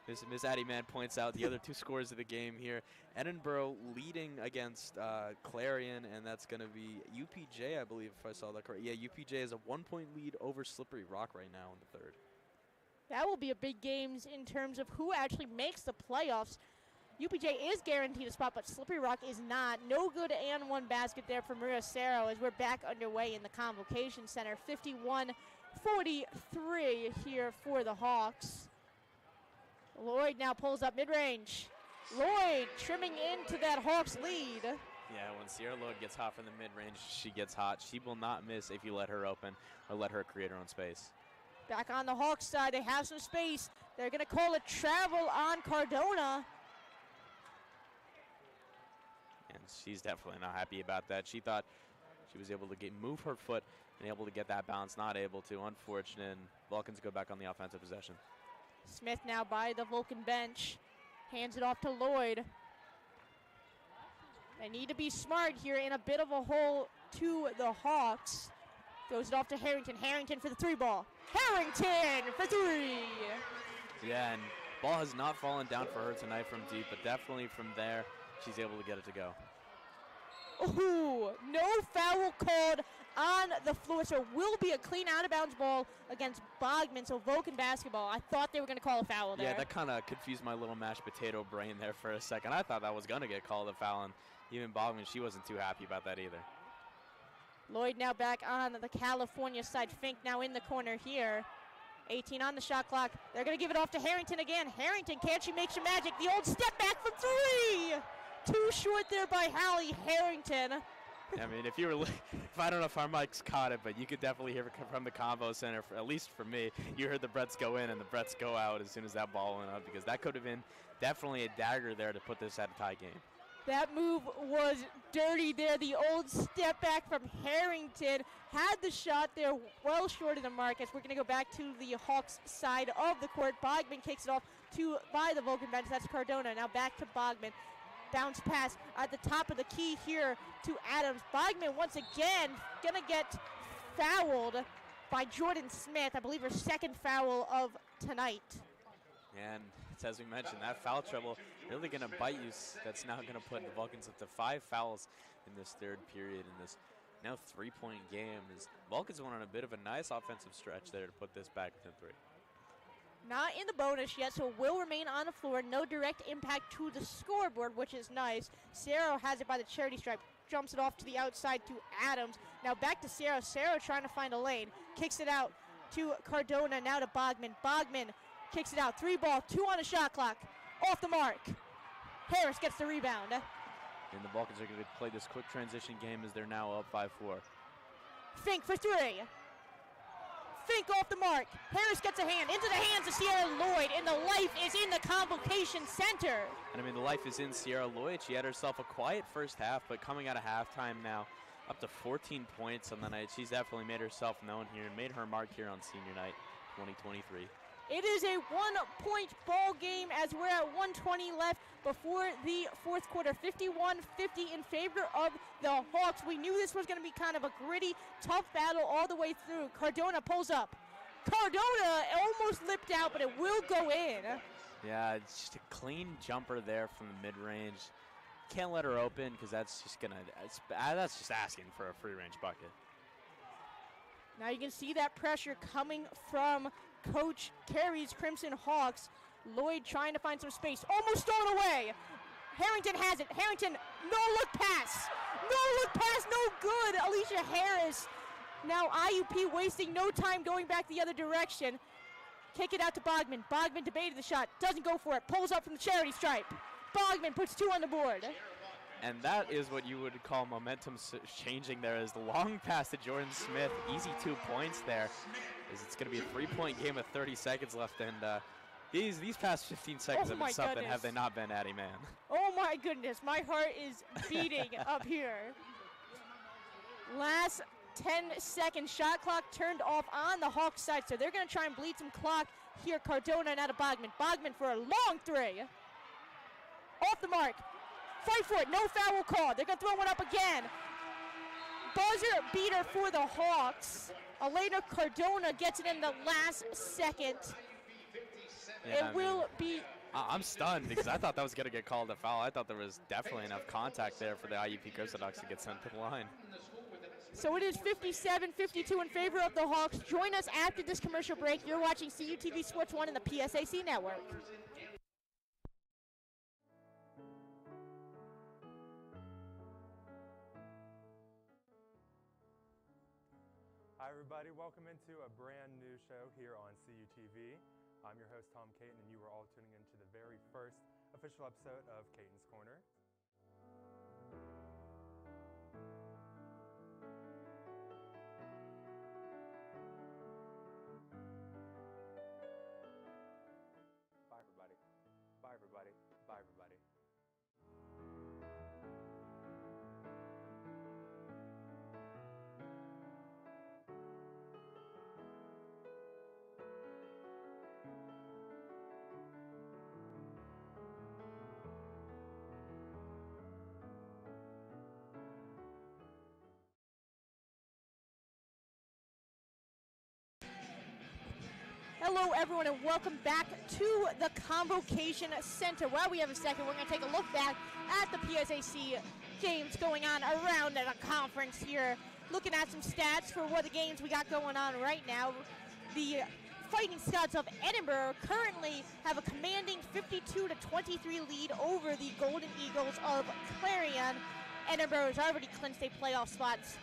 As Ms. Addie Mann points out, the other 2 scores of the game here. Edinburgh leading against Clarion, and that's going to be UPJ, I believe, if I saw that correct. Yeah, UPJ has a 1-point lead over Slippery Rock right now in the 3rd. That will be a big game in terms of who actually makes the playoffs. UPJ is guaranteed a spot, but Slippery Rock is not. No good and 1 basket there for Maria Cerro as we're back underway in the Convocation Center. 51-43 here for the Hawks. Lloyd now pulls up mid-range. Lloyd trimming into that Hawks lead. Yeah, when Sierra Lloyd gets hot from the mid-range, she gets hot. She will not miss if you let her open or let her create her own space. Back on the Hawks side, they have some space. They're going to call it travel on Cardona. And she's definitely not happy about that. She thought she was able to move her foot and able to get that bounce. Not able to, unfortunate. And Vulcans go back on the offensive possession. Smith now by the Vulcan bench. Hands it off to Lloyd. They need to be smart here, in a bit of a hole to the Hawks. Throws it off to Harrington. Harrington for the 3 ball. Harrington for 3. Yeah, and ball has not fallen down for her tonight from deep, but definitely from there, she's able to get it to go. Ooh, no foul called on the floor, so it will be a clean out-of-bounds ball against Bogman, so Vulcan basketball. I thought they were going to call a foul there. Yeah, that kind of confused my little mashed potato brain there for a second. I thought that was going to get called a foul, and even Bogman, she wasn't too happy about that either. Lloyd now back on the California side. Fink now in the corner here. 18 on the shot clock. They're going to give it off to Harrington again. Harrington, can she make some magic? The old step back from 3! Too short there by Hallie Harrington. I mean, if I don't know if our mics caught it, but you could definitely hear it from the Convo Center, at least for me. You heard the Bretts go in and the Bretts go out as soon as that ball went up, because that could have been definitely a dagger there to put this at a tie game. That move was dirty there. The old step back from Harrington had the shot there well short of the mark. As we're going to go back to the Hawks side of the court. Bogman kicks it off by the Vulcan bench. That's Cardona. Now back to Bogman. Bounce pass at the top of the key here to Adams. Bogman once again going to get fouled by Jordan Smith. I believe her second foul of tonight. And as we mentioned, that foul trouble really going to bite you. That's now going to put the Vulcans up to 5 fouls in this third period in this now 3-point game. As Vulcans went on a bit of a nice offensive stretch there to put this back within 3. Not in the bonus yet, so it will remain on the floor. No direct impact to the scoreboard, which is nice. Cerro has it by the charity stripe. Jumps it off to the outside to Adams. Now back to Cerro. Cerro trying to find a lane. Kicks it out to Cardona. Now to Bogman. Bogman kicks it out. 3 ball. 2 on the shot clock. Off the mark. Harris gets the rebound. And the Vulcans are going to play this quick transition game as they're now up 5-4. Fink for 3. Fink off the mark. Harris gets a hand into the hands of Sierra Lloyd, and the life is in the Convocation Center. And I mean, the life is in Sierra Lloyd. She had herself a quiet first half, but coming out of halftime now, up to 14 points on the night. She's definitely made herself known here and made her mark here on senior night 2023. It is a 1-point ball game as we're at 1:20 left before the fourth quarter. 51-50 in favor of the Hawks. We knew this was going to be kind of a gritty, tough battle all the way through. Cardona pulls up. Cardona almost lipped out, but it will go in. Yeah, it's just a clean jumper there from the mid-range. Can't let her open because that's just that's just asking for a free-range bucket. Now you can see that pressure coming from Coach Carey's Crimson Hawks. Lloyd trying to find some space. Almost stolen away. Harrington has it. Harrington, no-look pass. No-look pass, no good. Alicia Harris. Now IUP wasting no time going back the other direction. Kick it out to Bogman. Bogman debated the shot. Doesn't go for it. Pulls up from the charity stripe. Bogman puts 2 on the board. And that is what you would call momentum changing there, as the long pass to Jordan Smith. Easy 2 points there. As it's going to be a 3-point game with 30 seconds left. And these past 15 seconds have been something, goodness. have they not been, Addie Man? Oh my goodness, my heart is beating up here. Last 10-second shot clock turned off on the Hawks side, so they're going to try and bleed some clock here. Cardona now to Bogman. Bogman for a long 3. Off the mark. Fight for it, no foul call. They're going to throw one up again. Buzzer beater for the Hawks. Elena Cardona gets it in the last second. Yeah, It will be... I'm stunned because I thought that was going to get called a foul. I thought there was definitely enough contact there for the IUP Crimson Hawks to get sent to the line. So it is 57-52 in favor of the Hawks. Join us after this commercial break. You're watching CUTV Sports 1 and the PSAC Network. Hi everybody, welcome into a brand new show here on CUTV. I'm your host Tom Caton, and you are all tuning into the very first official episode of Caton's Corner. Bye everybody. Bye everybody. Bye everybody. Hello, everyone, and welcome back to the Convocation Center. While we have a second, we're going to take a look back at the PSAC games going on around the conference here, looking at some stats for what the games we got going on right now. The Fighting Scots of Edinburgh currently have a commanding 52-23 lead over the Golden Eagles of Clarion. Edinburgh has already clinched a playoff spots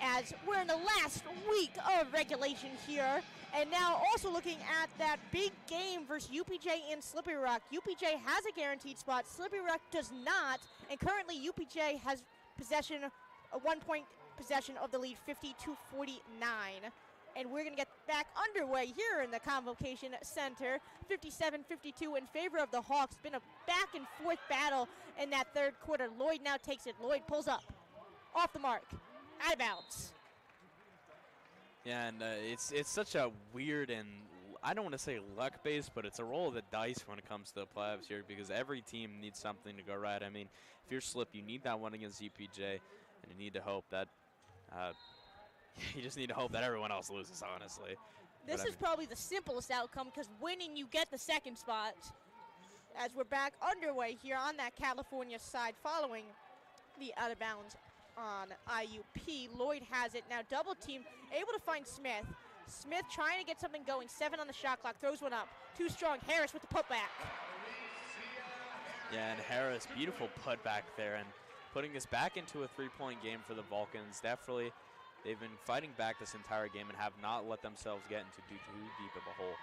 as we're in the last week of regulation here. And now also looking at that big game versus UPJ and Slippery Rock. UPJ has a guaranteed spot, Slippery Rock does not, and currently UPJ has possession, a 1-point possession of the lead, 50-49. And we're gonna get back underway here in the Convocation Center. 57-52 in favor of the Hawks. Been a back and forth battle in that third quarter. Lloyd now takes it. Lloyd pulls up, off the mark, out of bounds. Yeah, and it's such a weird and, I don't want to say luck-based, but it's a roll of the dice when it comes to the playoffs here because every team needs something to go right. I mean, if you're Slip, you need that one against UPJ, and you need to hope that you just need to hope that everyone else loses, honestly. This is probably the simplest outcome because winning, you get the second spot. As we're back underway here on that California side following the out of bounds on IUP. Lloyd has it now, double team, able to find Smith. Smith trying to get something going, 7 on the shot clock, throws one up. Too strong, Harris with the putback. Yeah, and Harris, beautiful putback there, and putting this back into a 3-point game for the Vulcans. Definitely, they've been fighting back this entire game and have not let themselves get into too deep of a hole.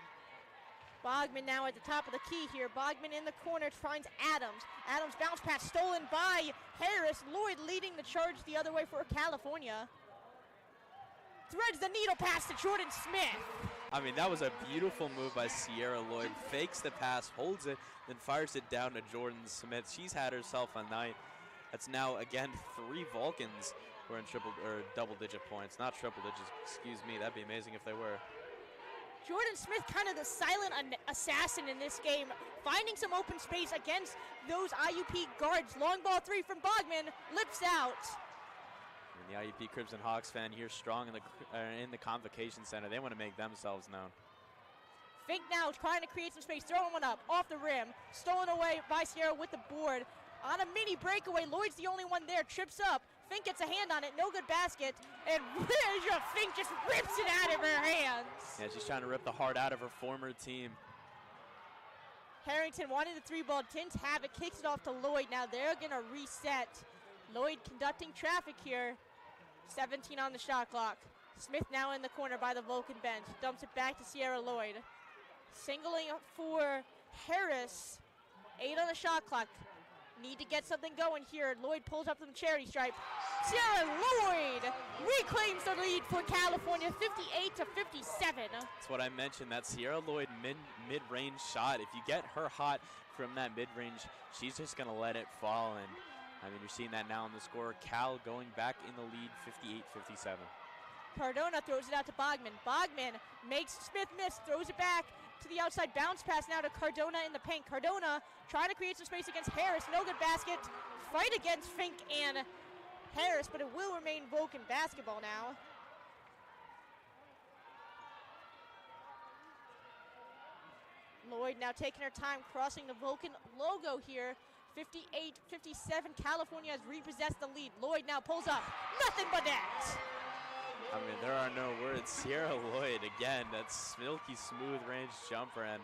Bogman now at the top of the key here. Bogman in the corner finds Adams. Adams bounce pass stolen by Harris. Lloyd leading the charge the other way for California. Threads the needle pass to Jordan Smith. I mean, that was a beautiful move by Sierra Lloyd. Fakes the pass, holds it, then fires it down to Jordan Smith. She's had herself a night. That's now, again, 3 Vulcans who are in double-digit points. Not triple digits, excuse me. That'd be amazing if they were. Jordan Smith, kind of the silent assassin in this game, finding some open space against those IUP guards. Long ball 3 from Bogman, lips out. And the IUP Crimson Hawks fan here strong in the Convocation Center. They want to make themselves known. Fink now trying to create some space, throwing one up, off the rim. Stolen away by Sierra with the board. On a mini breakaway, Lloyd's the only one there, trips up. Fink gets a hand on it, no good basket, and Fink just rips it out of her hands. Yeah, she's trying to rip the heart out of her former team. Harrington wanted the 3-ball, didn't have it, kicks it off to Lloyd. Now they're gonna reset. Lloyd conducting traffic here. 17 on the shot clock. Smith now in the corner by the Vulcan bench, dumps it back to Sierra Lloyd. Singling for Harris, 8 on the shot clock. Need to get something going here. Lloyd pulls up from the charity stripe. Sierra Lloyd reclaims the lead for California, 58-57. That's what I mentioned, that Sierra Lloyd mid-range shot. If you get her hot from that mid-range, she's just going to let it fall. And I mean, you're seeing that now on the score. Cal going back in the lead, 58-57. Cardona throws it out to Bogman. Bogman makes Smith miss, throws it back to the outside, bounce pass now to Cardona in the paint. Cardona trying to create some space against Harris, no good basket. Fight against Fink and Harris, but it will remain Vulcan basketball now. Lloyd now taking her time, crossing the Vulcan logo here. 58-57, California has repossessed the lead. Lloyd now pulls up, nothing but net. I mean, there are no words. Sierra Lloyd, again, that silky smooth range jumper. And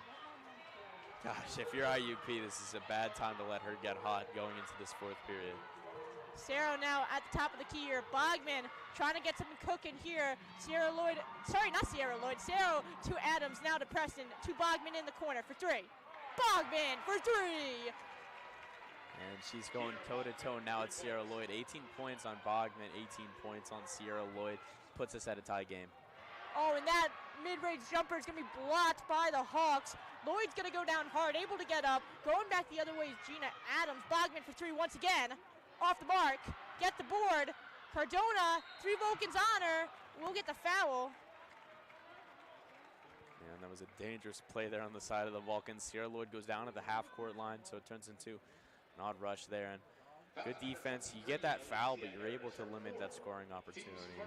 gosh, if you're IUP, this is a bad time to let her get hot going into this 4th period. Cerro now at the top of the key here. Bogman trying to get something cooking here. Cerro to Adams, now to Preston, to Bogman in the corner for 3. Bogman for 3. And she's going toe-to-toe now at Sierra Lloyd. 18 points on Bogman, 18 points on Sierra Lloyd. Puts us at a tie game. Oh, and that mid-range jumper is going to be blocked by the Hawks. Lloyd's going to go down hard, able to get up. Going back the other way is Gina Adams. Bogman for 3 once again. Off the mark. Get the board. Cardona, 3 Vulcans on her. We'll get the foul. And that was a dangerous play there on the side of the Vulcans. Sierra Lloyd goes down at the half-court line, so it turns into an odd rush there. And good defense. You get that foul, but you're able to limit that scoring opportunity.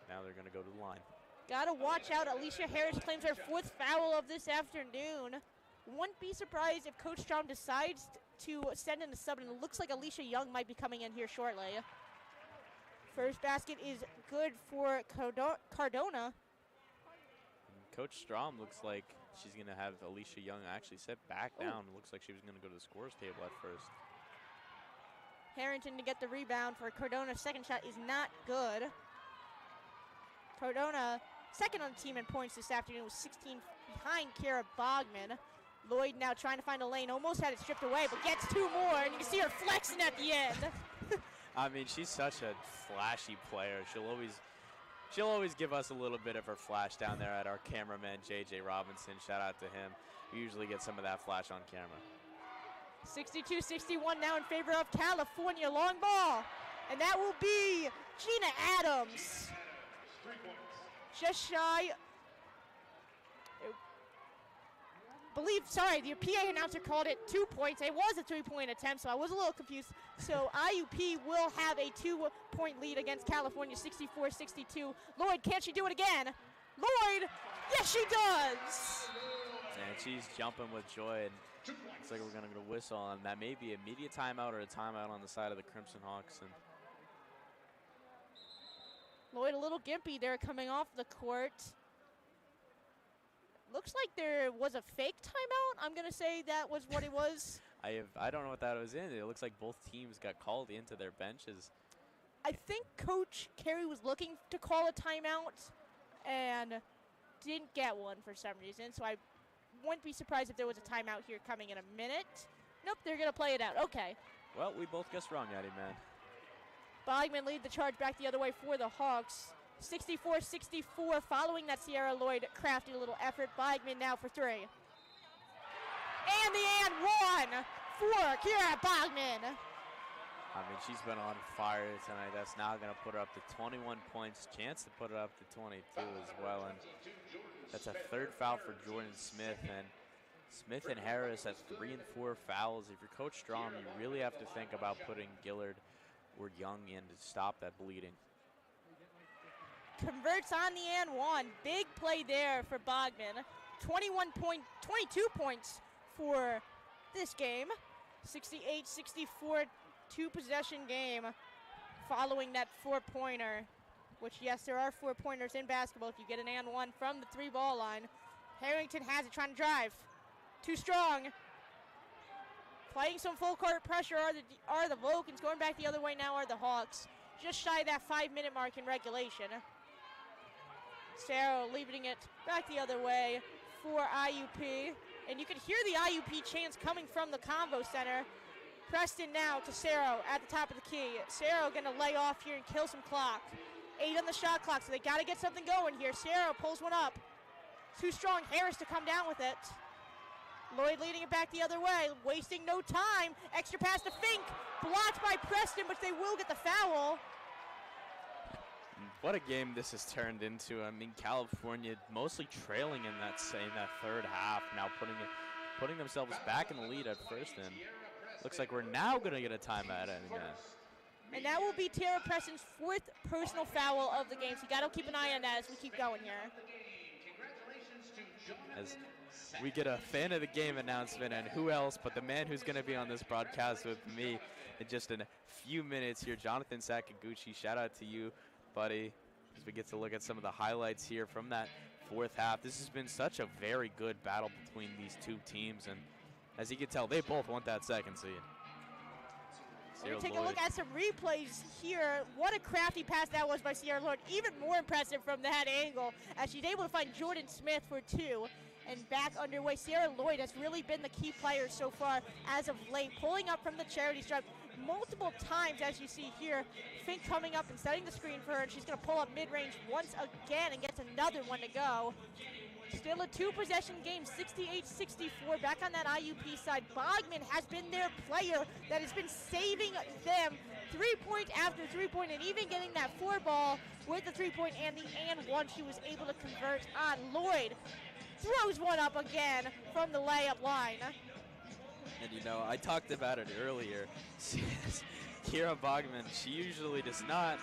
Now they're going to go to the line. Gotta watch out. Alicia Harris claims her 4th foul of this afternoon. Wouldn't be surprised if Coach Strom decides to send in a sub, and it looks like Alicia Young might be coming in here shortly. First basket is good for Cardona. Coach Strom looks like she's going to have Alicia Young actually sit back down. It looks like she was going to go to the scores table at first. Harrington to get the rebound for Cardona. Second shot is not good. Cardona, second on the team in points this afternoon, was 16 behind Kara Bogman. Lloyd now trying to find a lane, almost had it stripped away, but gets 2 more, and you can see her flexing at the end. I mean, she's such a flashy player. She'll always give us a little bit of her flash down there at our cameraman, JJ Robinson. Shout out to him. We usually get some of that flash on camera. 62-61 now in favor of California. Long ball, and that will be Gina Adams. Just shy. The PA announcer called it 2 points. It was a 3-point attempt, so I was a little confused. So IUP will have a 2-point lead against California, 64-62. Lloyd, can she do it again? Lloyd, yes she does! And she's jumping with joy, and looks like we're going to whistle on that. May be a media timeout or a timeout on the side of the Crimson Hawks. And Lloyd a little gimpy there coming off the court. Looks like there was a fake timeout. I'm going to say that was what it was. I don't know what that was in. It looks like both teams got called into their benches. I think Coach Carey was looking to call a timeout and didn't get one for some reason. So I wouldn't be surprised if there was a timeout here coming in a minute. Nope, they're going to play it out. Okay. Well, we both guessed wrong, Yadi, man. Bogman lead the charge back the other way for the Hawks. 64-64 following that Sierra Lloyd crafty little effort. Bogman now for 3. And the and 1 for Kira Bogman. I mean, she's been on fire tonight. That's now going to put her up to 21 points. Chance to put her up to 22 as well. And that's a 3rd foul for Jordan Smith. And Smith and Harris at 3 and 4 fouls. If you're Coach Strom, you really have to think about putting Gillard or Young in to stop that bleeding. Converts on the and 1. Big play there for Bogman. 22 points for this game. 68-64, 2-possession game following that 4-pointer, which, yes, there are 4-pointers in basketball if you get an and 1 from the 3-ball line. Harrington has it, trying to drive. Too strong. Playing some full court pressure are the Vulcans. Going back the other way now are the Hawks. Just shy of that 5-minute mark in regulation. Sarah leaving it back the other way for IUP. And you can hear the IUP chants coming from the Convo Center. Preston now to Sarah at the top of the key. Sarah going to lay off here and kill some clock. 8 on the shot clock, so they got to get something going here. Sarah pulls one up. Too strong. Harris to come down with it. Lloyd leading it back the other way, wasting no time. Extra pass to Fink. Blocked by Preston, but they will get the foul. What a game this has turned into. I mean, California mostly trailing in that 3rd half, now putting themselves back in the lead at first, and looks like we're now going to get a timeout. And that will be Tara Preston's 4th personal foul of the game, so you got to keep an eye on that as we keep going here. As we get a fan of the game announcement, and who else but the man who's going to be on this broadcast with me in just a few minutes here, Jonathan Sakaguchi. Shout out to you, buddy, as we get to look at some of the highlights here from that 4th half. This has been such a very good battle between these two teams, and as you can tell, they both want that 2nd seed. We're take a look at some replays here. What a crafty pass that was by Sierra Lloyd. Even more impressive from that angle, as she's able to find Jordan Smith for 2. And back underway, Sierra Lloyd has really been the key player so far as of late, pulling up from the charity stripe multiple times, as you see here. Fink coming up and setting the screen for her, and she's going to pull up mid-range once again and gets another one to go. Still a 2-possession game, 68-64. Back on that IUP side, Bogman has been their player that has been saving them 3-point after 3-point, and even getting that 4-ball with the 3-point and the and 1 she was able to convert on. Lloyd throws one up again from the layup line. And, you know, I talked about it earlier. Kira Bogman, she usually does not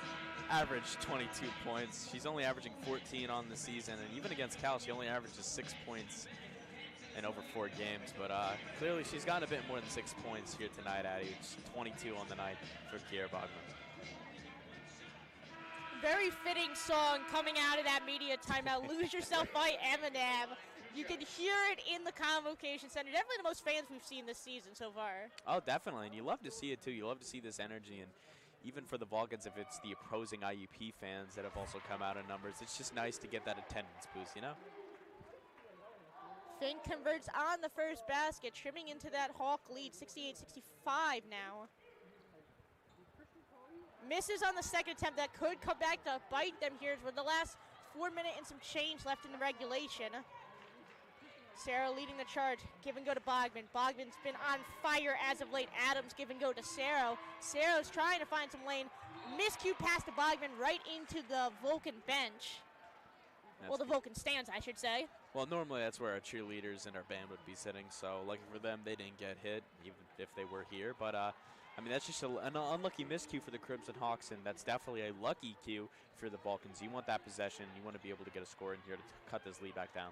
average 22 points. She's only averaging 14 on the season, and even against Cal, she only averages 6 points in over 4 games. But clearly, she's gotten a bit more than 6 points here tonight at age 22 on the night for Kira Bogman. Very fitting song coming out of that media timeout, Lose Yourself by Eminem. You can hear it in the Convocation Center. Definitely the most fans we've seen this season so far. Oh, definitely, and you love to see it too. You love to see this energy, and even for the Vulcans, if it's the opposing IUP fans that have also come out in numbers, it's just nice to get that attendance boost, you know? Fink converts on the first basket, trimming into that Hawk lead, 68-65 now. Misses on the second attempt. That could come back to bite them here with the last 4 minutes and some change left in the regulation. Sarah leading the charge. Give and go to Bogman. Bogman's been on fire as of late. Adams give and go to Sarah. Sarah's trying to find some lane. Miscue pass to Bogman right into the Vulcan bench. Well, the Vulcan stands, I should say. Well, normally that's where our cheerleaders and our band would be sitting, so lucky for them, they didn't get hit, even if they were here. But, I mean, that's just an unlucky miscue for the Crimson Hawks, and that's definitely a lucky cue for the Vulcans. You want that possession. You want to be able to get a score in here to cut this lead back down.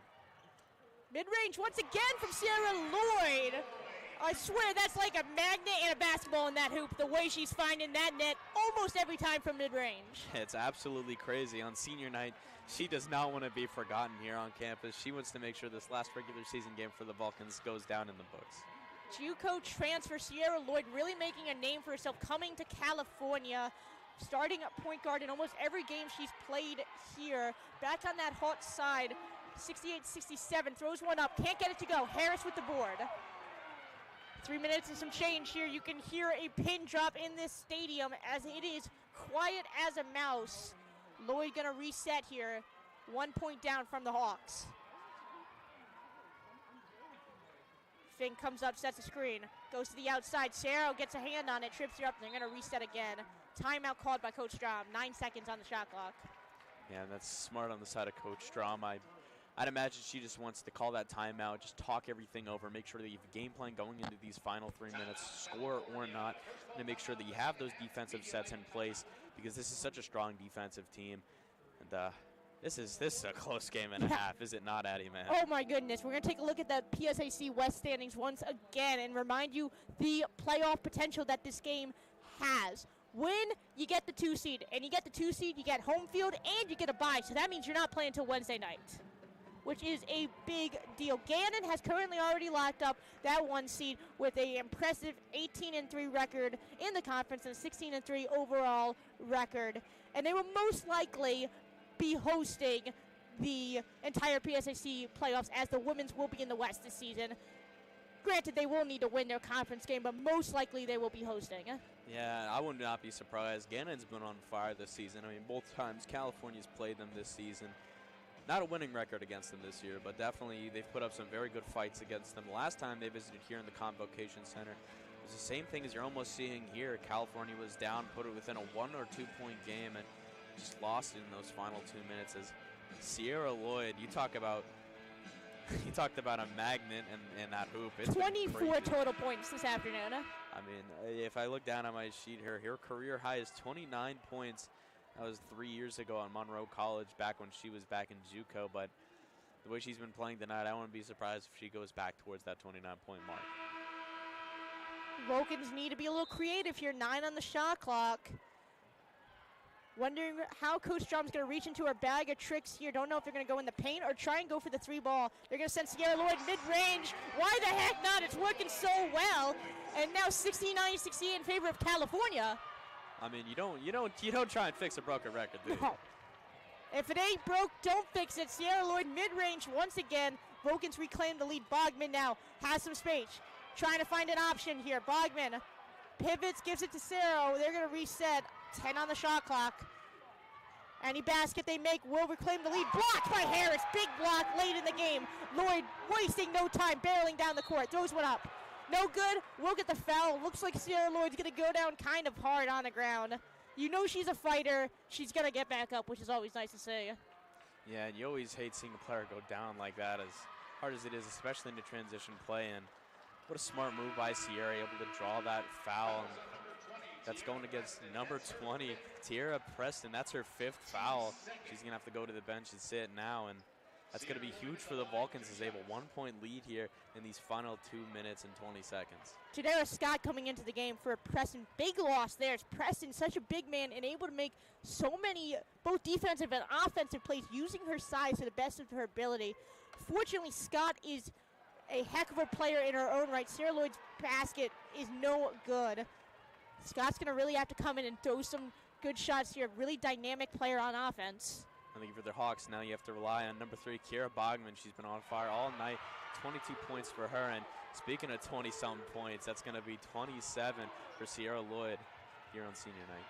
Mid-range once again from Sierra Lloyd. I swear that's like a magnet and a basketball in that hoop, the way she's finding that net almost every time from mid-range. It's absolutely crazy. On senior night, she does not want to be forgotten here on campus. She wants to make sure this last regular season game for the Vulcans goes down in the books. JUCO transfer Sierra Lloyd really making a name for herself, coming to California, starting at point guard in almost every game she's played here. Back on that hot side, 68-67, throws one up, can't get it to go. Harris with the board. 3 minutes and some change here. You can hear a pin drop in this stadium as it is quiet as a mouse. Lloyd gonna reset here. 1 point down from the Hawks. Fink comes up, sets a screen, goes to the outside. Sarah gets a hand on it, trips her up, and they're gonna reset again. Timeout called by Coach Strom. 9 seconds on the shot clock. Yeah, and that's smart on the side of Coach Strom. I'd imagine she just wants to call that timeout, just talk everything over, make sure that you have a game plan going into these final 3 minutes, score or not, and make sure that you have those defensive sets in place, because this is such a strong defensive team. And this is a close game and a half, is it not, Addie, man? Oh my goodness, we're gonna take a look at the PSAC West standings once again and remind you the playoff potential that this game has. When you get the 2 seed, and you get the 2 seed, you get home field, and you get a bye, so that means you're not playing until Wednesday night, which is a big deal. Gannon has currently already locked up that 1 seed with an impressive 18-3 record in the conference and a 16-3 overall record. And they will most likely be hosting the entire PSAC playoffs, as the women's will be in the West this season. Granted, they will need to win their conference game, but most likely they will be hosting. Yeah, I would not be surprised. Gannon's been on fire this season. I mean, both times California's played them this season. Not a winning record against them this year, but definitely they've put up some very good fights against them. The last time they visited here in the Convocation Center, it was the same thing as you're almost seeing here. California was down, put it within a 1 or 2 point game, and just lost it in those final 2 minutes. As Sierra Lloyd, you talked about a magnet in that hoop. It's 24 total points this afternoon. I mean, if I look down at my sheet here, her career high is 29 points. That was 3 years ago on Monroe College, back when she was back in JUCO. But the way she's been playing tonight, I wouldn't be surprised if she goes back towards that 29-point mark. Vulcans need to be a little creative here. 9 on the shot clock. Wondering how Coach Strom's going to reach into her bag of tricks here. Don't know if they're going to go in the paint or try and go for the 3 ball. They're going to send Sierra Lloyd mid-range. Why the heck not? It's working so well. And now 69-68 in favor of California. I mean, you don't try and fix a broken record, do you? No. If it ain't broke, don't fix it. Sierra Lloyd mid-range once again. Vulcans reclaim the lead. Bogman now has some space. Trying to find an option here. Bogman pivots, gives it to Sarah. They're going to reset. 10 on the shot clock. Any basket they make will reclaim the lead. Blocked by Harris. Big block late in the game. Lloyd wasting no time, barreling down the court. Throws one up. No good. We'll get the foul. Looks like Sierra Lloyd's going to go down kind of hard on the ground. You know she's a fighter. She's going to get back up, which is always nice to see. Yeah, and you always hate seeing a player go down like that, as hard as it is, especially in the transition play. And what a smart move by Sierra, able to draw that foul. And That's going against number 20, Tiara Preston. That's her 5th foul. She's going to have to go to the bench and sit now, and that's going to be huge for the Vulcans as they have a 1-point lead here in these final 2 minutes and 20 seconds. Jadera Scott coming into the game for Preston. Big loss there. It's Preston, such a big man, and able to make so many both defensive and offensive plays using her size to the best of her ability. Fortunately, Scott is a heck of a player in her own right. Sarah Lloyd's basket is no good. Scott's going to really have to come in and throw some good shots here. Really dynamic player on offense. I think for the Hawks, now you have to rely on number 3, Kira Bogman. She's been on fire all night. 22 points for her. And speaking of 20-something points, that's going to be 27 for Sierra Lloyd here on senior night.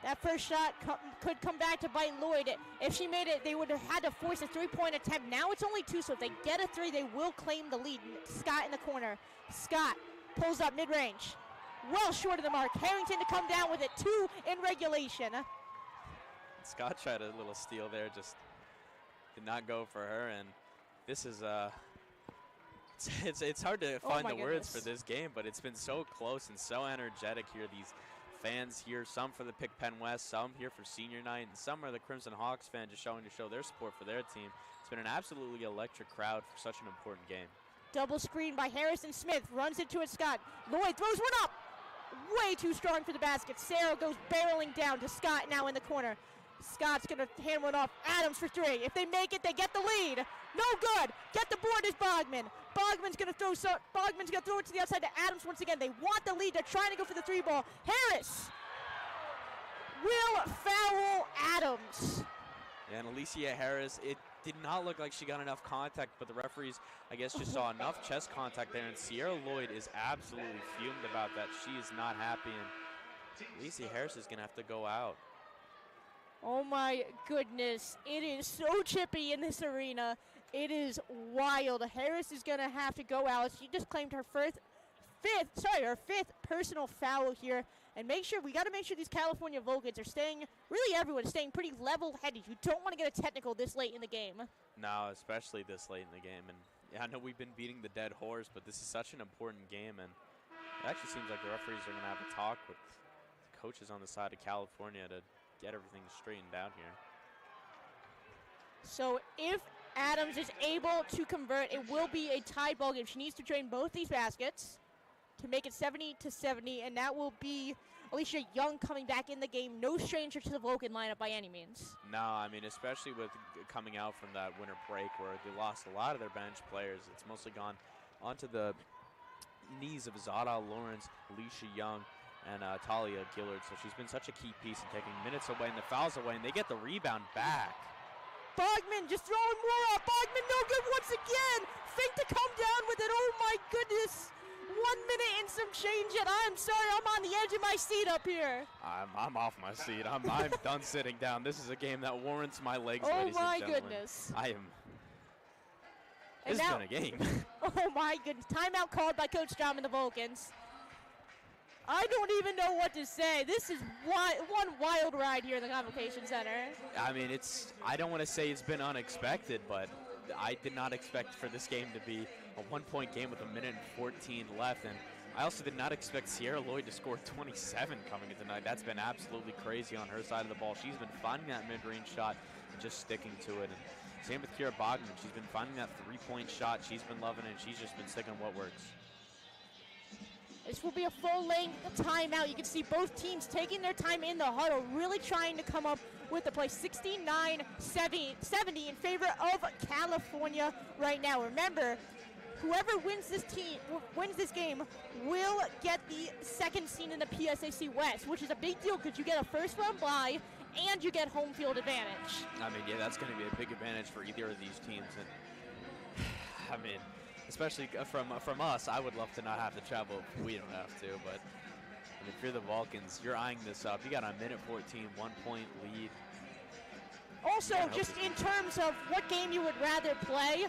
That first shot could come back to bite Lloyd. If she made it, they would have had to force a 3-point attempt. Now it's only 2, so if they get a 3, they will claim the lead. Scott in the corner. Scott pulls up mid-range. Well short of the mark. Harrington to come down with it, 2 in regulation. Scott tried a little steal there, just did not go for her. And this is, it's hard to find the words for this game, but it's been so close and so energetic here. These fans here, some for the Pick Penn West, some here for senior night, and some are the Crimson Hawks fans just showing to show their support for their team. It's been an absolutely electric crowd for such an important game. Double screen by Harrison Smith, runs into it, Scott. Lloyd throws one up, way too strong for the basket. Sarah goes barreling down to Scott now in the corner. Scott's gonna hand one off, Adams for 3. If they make it, they get the lead. No good, get the board is Bogman. Bogman's gonna throw it to the outside to Adams once again. They want the lead, they're trying to go for the 3 ball. Harris will foul Adams. And Alicia Harris, it did not look like she got enough contact, but the referees, I guess, just saw enough chest contact there, and Sierra Lloyd is absolutely fumed about that. She is not happy, and Alicia Harris is gonna have to go out. Oh my goodness, it is so chippy in this arena. It is wild. Harris is gonna have to go out. She just claimed her fifth personal foul here. And we gotta make sure these California Vulcans are staying, really everyone's staying pretty level-headed. You don't wanna get a technical this late in the game. No, especially this late in the game. And yeah, I know we've been beating the dead horse, but this is such an important game, and it actually seems like the referees are gonna have a talk with the coaches on the side of California to get everything straightened out here. So if Adams is able to convert, it will be a tied ball game. She needs to drain both these baskets to make it 70-70, and that will be Alicia Young coming back in the game. No stranger to the Vulcan lineup by any means. No, I mean, especially with coming out from that winter break where they lost a lot of their bench players. It's mostly gone onto the knees of Zada Lawrence, Alicia Young, and Talia Gillard. So she's been such a key piece in taking minutes away and the fouls away, and they get the rebound back. Bogman just throwing more up. Bogman no good once again. Fake to come down with it. Oh my goodness. 1 minute and some change yet. I'm sorry, I'm on the edge of my seat up here. I'm off my seat. I'm done sitting down. This is a game that warrants my legs, oh ladies my and gentlemen. Goodness. This has been a game. Oh my goodness. Timeout called by Coach Dom and the Vulcans. I don't even know what to say. This is one wild ride here in the Convocation Center. I mean, I don't want to say it's been unexpected, but I did not expect for this game to be a 1-point game with 1 minute and 14 left. And I also did not expect Sierra Lloyd to score 27 coming in tonight. That's been absolutely crazy on her side of the ball. She's been finding that mid-range shot and just sticking to it. And same with Kira Bogman. She's been finding that 3-point shot. She's been loving it, and she's just been sticking what works. This will be a full-length timeout. You can see both teams taking their time in the huddle, really trying to come up with the play. 69-70 in favor of California right now. Remember, whoever wins this game will get the second seed in the PSAC West, which is a big deal because you get a first-round bye and you get home field advantage. I mean, yeah, that's going to be a big advantage for either of these teams. And I mean, especially from us, I would love to not have to travel if we don't have to. But I mean, if you're the Vulcans, you're eyeing this up. You got a minute 14, 1-point lead. Also, just in terms of what game you would rather play,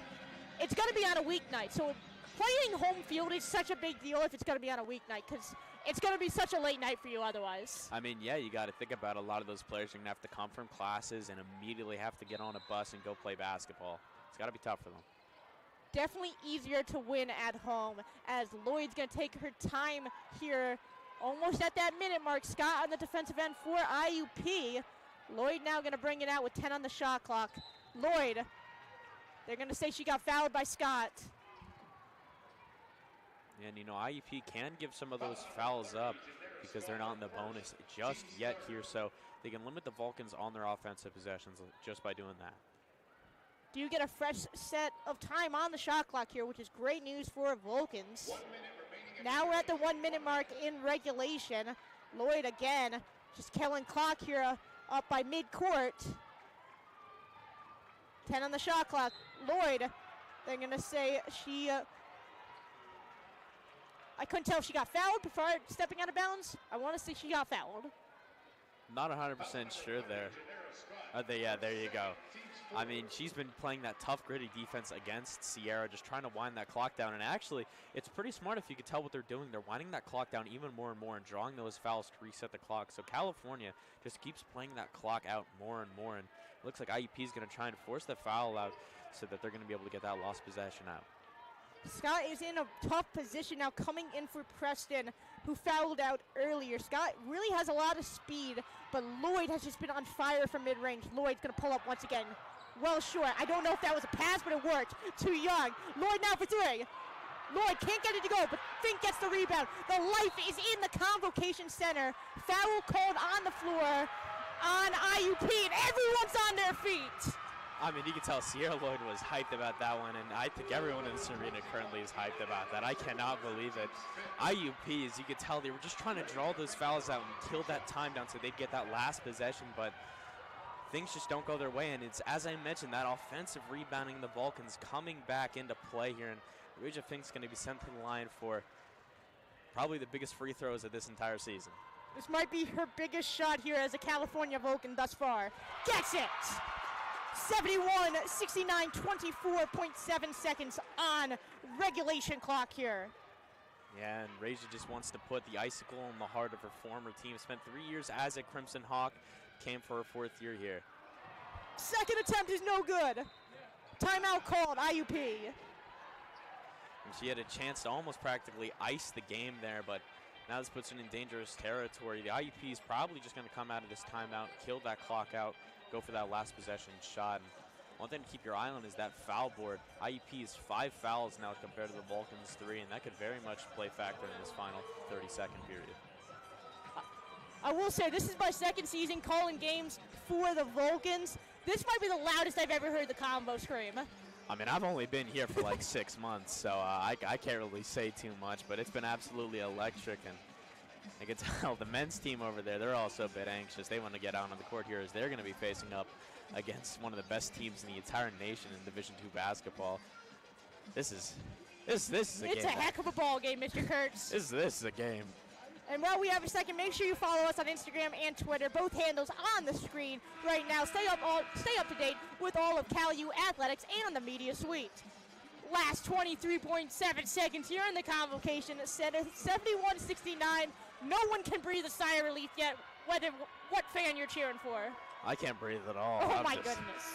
it's going to be on a weeknight. So playing home field is such a big deal if it's going to be on a weeknight because it's going to be such a late night for you otherwise. I mean, yeah, you got to think about a lot of those players are going to have to come from classes and immediately have to get on a bus and go play basketball. It's got to be tough for them. Definitely easier to win at home as Lloyd's going to take her time here Almost at that minute mark. Scott on the defensive end for IUP. Lloyd now going to bring it out with 10 on the shot clock. Lloyd, they're going to say she got fouled by Scott. And, you know, IUP can give some of those fouls up because they're not in the bonus just yet here, so they can limit the Vulcans on their offensive possessions just by doing that. Do you get a fresh set of time on the shot clock here, which is great news for Vulcans. Now we're at the 1 minute mark in regulation. Lloyd again, just killing clock here up by midcourt. 10 on the shot clock. Lloyd, they're gonna say she, I couldn't tell if she got fouled before stepping out of bounds. I wanna say she got fouled. Not 100% sure there. Yeah, there you go. I mean, she's been playing that tough, gritty defense against Sierra, just trying to wind that clock down. And actually, it's pretty smart if you could tell what they're doing. They're winding that clock down even more and more and drawing those fouls to reset the clock. So California just keeps playing that clock out more and more. And it looks like IUP is going to try and force the foul out so that they're going to be able to get that lost possession out. Scott is in a tough position now, coming in for Preston, who fouled out earlier. Scott really has a lot of speed, but Lloyd has just been on fire from mid-range. Lloyd's going to pull up once again. Well short. I don't know if that was a pass, but it worked. Too young. Lloyd now for three. Lloyd can't get it to go, but Fink gets the rebound. The life is in the Convocation Center. Foul called on the floor on IUP, and everyone's on their feet. I mean, you can tell Sierra Lloyd was hyped about that one, and I think everyone in this arena currently is hyped about that. I cannot believe it. IUP, as you could tell, they were just trying to draw those fouls out and kill that time down so they'd get that last possession, but things just don't go their way, and it's, as I mentioned, that offensive rebounding the Vulcans coming back into play here, and Regia Fink's going to be sent to the line for probably the biggest free throws of this entire season. This might be her biggest shot here as a California Vulcan thus far. Gets it! 71-69, 24.7 seconds on regulation clock here. Yeah, and Regia just wants to put the icicle in the heart of her former team. Spent 3 years as a Crimson Hawk, came for her 4th year here. Second attempt is no good. Timeout called, IUP. And she had a chance to almost practically ice the game there, but now this puts her in dangerous territory. The IUP is probably just going to come out of this timeout, kill that clock out, go for that last possession shot. And one thing to keep your eye on is that foul board. IUP is 5 fouls now compared to the Vulcans 3, and that could very much play factor in this final 30-second period. I will say, this is my second season calling games for the Vulcans. This might be the loudest I've ever heard the combo scream. I mean, I've only been here for like 6 months, so I can't really say too much, but it's been absolutely electric. And I can tell the men's team over there, they're also a bit anxious. They want to get out on the court here as they're going to be facing up against one of the best teams in the entire nation in Division II basketball. This is a game. It's a heck of a ball game, Mr. Kurtz. This is a game. And while we have a second, make sure you follow us on Instagram and Twitter, both handles on the screen right now. Stay up to date with all of CalU athletics and the media suite. Last 23.7 seconds here in the Convocation Center, 71-69. No one can breathe a sigh of relief yet, whether what fan you're cheering for. I can't breathe at all. Oh, my goodness.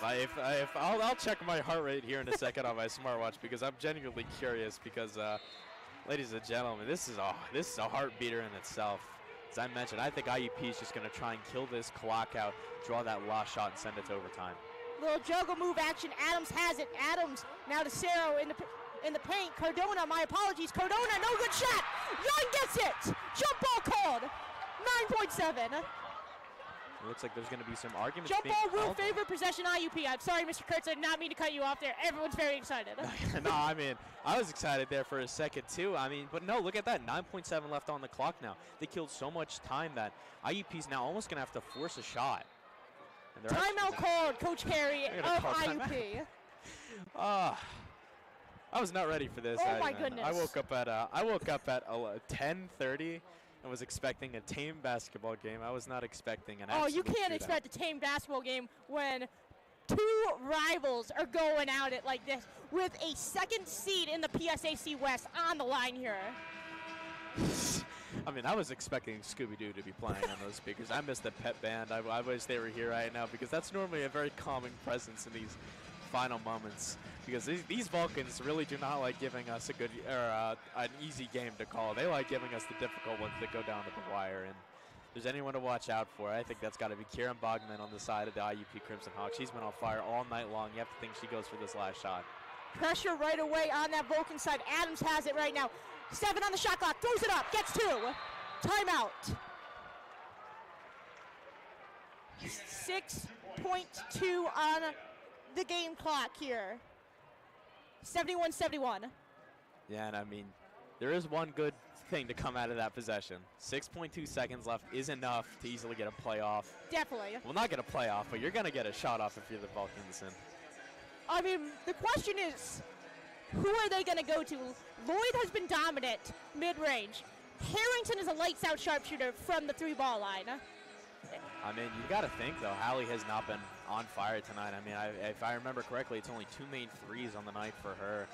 I'll check my heart rate here in a second on my smartwatch because I'm genuinely curious because, ladies and gentlemen, this is a heart beater in itself. As I mentioned, I think IUP is just going to try and kill this clock out, draw that lost shot, and send it to overtime. Little juggle move action. Adams has it. Adams now to Cerro in the paint. Cardona, my apologies. Cardona, no good shot. Young gets it. Jump ball called. 9.7. It looks like there's going to be some arguments. Jump ball will favor possession IUP. I'm sorry, Mr. Kurtz. I did not mean to cut you off there. Everyone's very excited. No, I mean, I was excited there for a second, too. I mean, but no, look at that. 9.7 left on the clock now. They killed so much time that IUP's now almost going to have to force a shot. Timeout called, Coach Harry of IUP. I was not ready for this. Oh, my goodness. I woke up at 10:30. I was expecting a tame basketball game. I was not expecting an absolute you can't shootout. expect a tame basketball game when 2 rivals are going at it like this with a second seed in the PSAC West on the line here. I mean, I was expecting Scooby-Doo to be playing on those speakers. I missed the pep band. I wish they were here right now because that's normally a very calming presence in these final moments, because these Vulcans really do not like giving us a good or an easy game to call. They like giving us the difficult ones that go down to the wire. And if there's anyone to watch out for, I think that's got to be Kieran Bogman on the side of the IUP Crimson Hawks. She's been on fire all night long. You have to think she goes for this last shot. Pressure right away on that Vulcan side. Adams has it right now. 7 on the shot clock, throws it up, gets 2. Timeout. 6.2 on the game clock here. 71-71. Yeah, and I mean, there is one good thing to come out of that possession. 6.2 seconds left is enough to easily get a playoff. Definitely. Well, not get a playoff, but you're going to get a shot off if you're the Vulcans. And I mean, the question is, who are they going to go to? Lloyd has been dominant mid-range. Harrington is a lights-out sharpshooter from the 3-ball line. I mean, you got to think, though, Hallie has not been on fire tonight. I mean, if I remember correctly, it's only 2 main threes on the night for her,